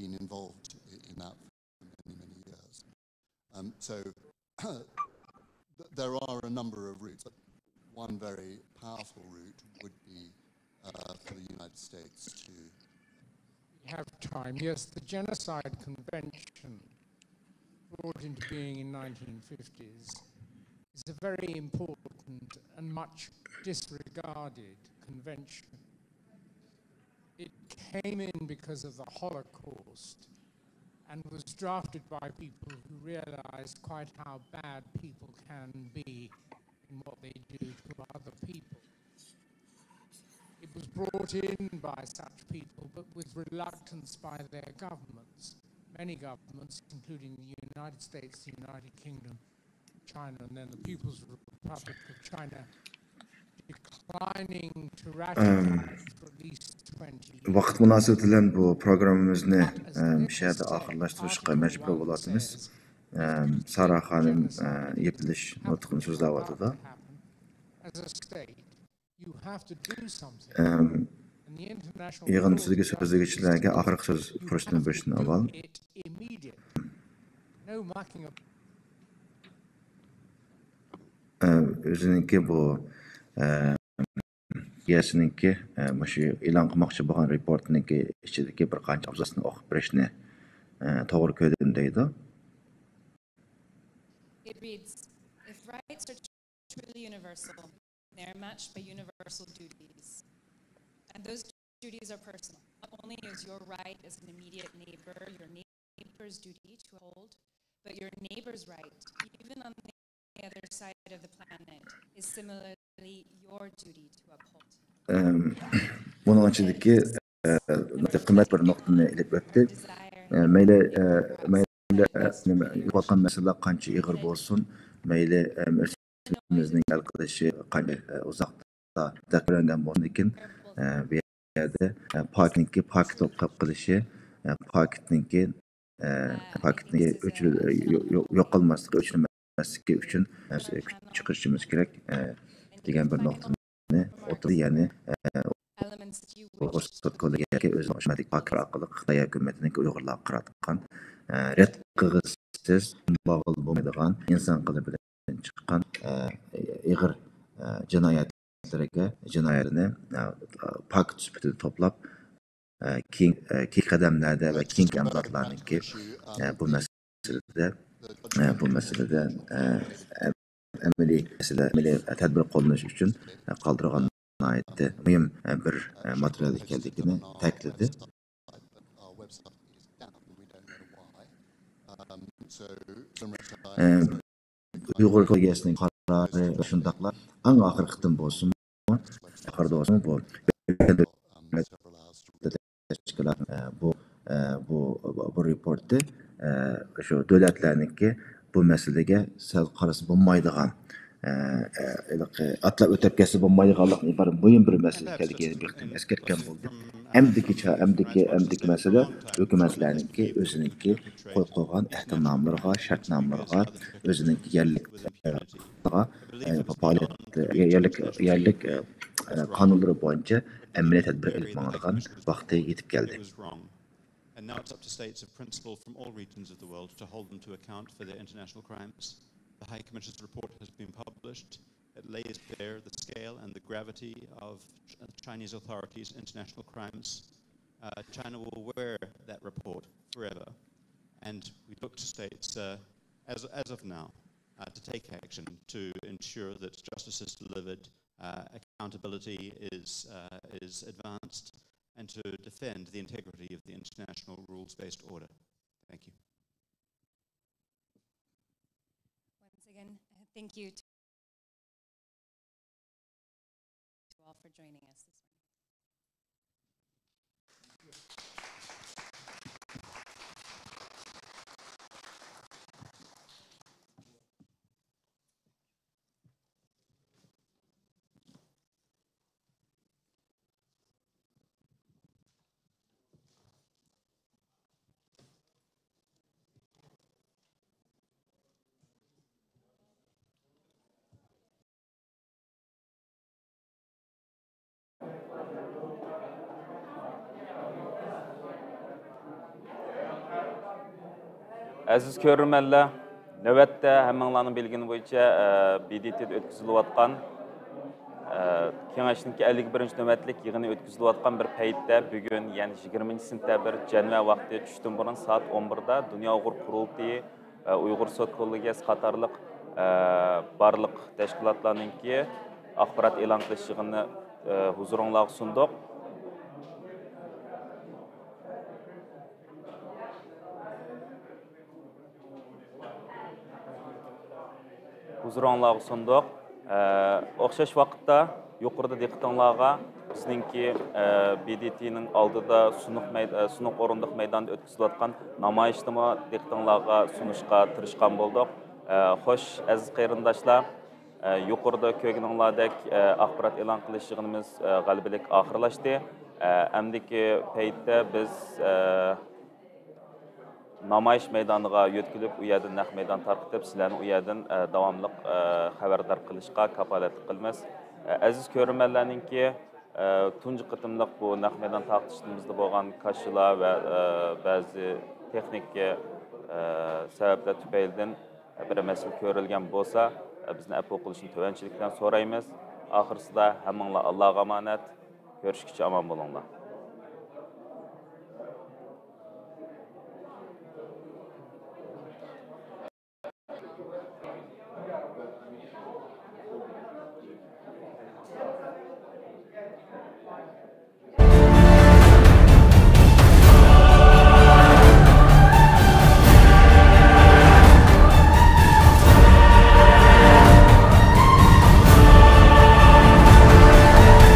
[SPEAKER 6] Been involved in that for many, many years. So there are a number of routes. One very powerful route would be for the United States to...
[SPEAKER 4] We have time. Yes, the Genocide Convention, brought into being in 1950s, is a very important and much disregarded convention. It came in because of the Holocaust and was drafted by people who realized quite how bad people can be in what they do to other people. It was brought in by such people, but with reluctance by their governments. Many governments, including the United States, the United Kingdom, China, and then the People's Republic of China, declining to ratify for at least 20 years.
[SPEAKER 5] Vaqt münasebeti bilan bu programmamizni shu yerda oxirlashtirishga majbur bo'lamiz. Sara xonim yepilish nutqini so'zlayotdi.
[SPEAKER 4] As a state, you have to do something.
[SPEAKER 5] Yig'in sizga so'zlagichilarga oxirgi so'z fursatini berishni avval.
[SPEAKER 4] No mucking up.
[SPEAKER 5] O'ziniki bu yasiniki shu e'lon qilmoqchi bo'lgan reportniki ichidagi bir qancha abzasini o'qib berishni to'g'ri ko'rdim deydi.
[SPEAKER 3] It reads, if rights are truly universal, They're matched by universal duties. And those duties are personal. Not only is your right as an immediate neighbor, your neighbor's duty to hold, but your neighbor's right, even on the other side of the planet, is similarly your duty to uphold.
[SPEAKER 5] Bunun içindeki kıymet bir noktanı ilip öptü. Yo'qolgan masala qancha ig'ir bo'lsin, mayli bizning hal qilishi qancha uzoqda taqdirlangan bo'lsin, lekin bu yerda paketniki paket qilib qilishi, paketniki yo'qolmasligi, o'chirilmasligi uchun chiqishimiz kerak degan bir nuqtani o'tirdi. Ya'ni Ko'rsatkoliga o'zini oshmadik paket orqali Xitoy hukumatining Uyg'urlarga qaratgan red qilg'isiz bog'liq bo'lmaydigan inson qilibi bilan chiqqan ig'ir jinoyatini paket sifatida to'plab keyingi qadamlarda va keyingi amg'otlarniki bu masalada amaliy tadbir qo'llanish uchun qoldirgan mühim bir material ekanligini ta'kidladi. Uyg'ur kollegiyasining qarori shundaqlar eng oxirgi qitim bo'lsinmi, bu reportni shu davlatlarniki bu masalaga sal qarasa bo'lmaydigan atlab o'tib kelsa bo'lmaydiganlikni iborat muhim bir masala ekanligini eskartgan bo'ldi. Amdiki masala hukumatlarniki o'ziniki qo'ygan ehtimnomlarga, shartnomalarga, o'ziniki yerlik qonunlari bo'yicha amaliy tadbir olib boradigan vaqti yetib keldi.
[SPEAKER 7] And now it's up to states of principle from all regions of the world to hold them to account for their international crimes. The High Commission's report has been published. It lays bare the scale and the gravity of Chinese authorities' international crimes. China will wear that report forever. And we look to states, as of now, to take action to ensure that justice is delivered, accountability is advanced, and to defend the integrity of the international rules-based order. Thank you.
[SPEAKER 3] Once again, thank you to all for joining us this morning.
[SPEAKER 1] Aziz ko'rurmanlar, navbatda hammanglarning bilgani bo'yicha BDT'da o'tkazilayotgan Kengashning 51 navbatlik yig'ini o'tkazilayotgan bir paytda bugun, ya'ni 20-sentabr janva vaqti tushdan burun soat 11 da Dunyo Uyg'ur qurultiyi, Uyg'ur sud kollegiyasi qatorliq barliq tashkilotlarningki axborot e'lon qilish yig'ini huzuringizga sundiq. Huzuringizga sundiq. O'xshash vaqtda yuqorida diqqatingizga bizningki BDT'ning oldida sunuq o'rindiq maydonida o'tkazilayotgan namoyishdimi diqqatingizga sunishga tirishgan bo'ldik. Xo'sh, aziz qarindoshlar, yuqorida ko'rganinglardek axborot e'lon qilish yig'inimiz g'alabalik oxirlashdi. Amdiki paytda biz namoyish maydoniga yo'tkilib, u yerdan naq maydon tarqitib, sizlarni u yerdan davomli xabardor qilishga kafolatlik qilamiz. Aziz ko'rurmanlarningki tunji qitimliq bu naq maydon tarqitishimizda bo'lgan kashilar va ba'zi texnik sabablar tufaylidan bir masala ko'rilgan bo'lsa, bizni afv qilishni tovanchilikdan so'raymiz. Oxirsida hammanglar Allohga omonat, ko'rishguncha omon bo'linglar.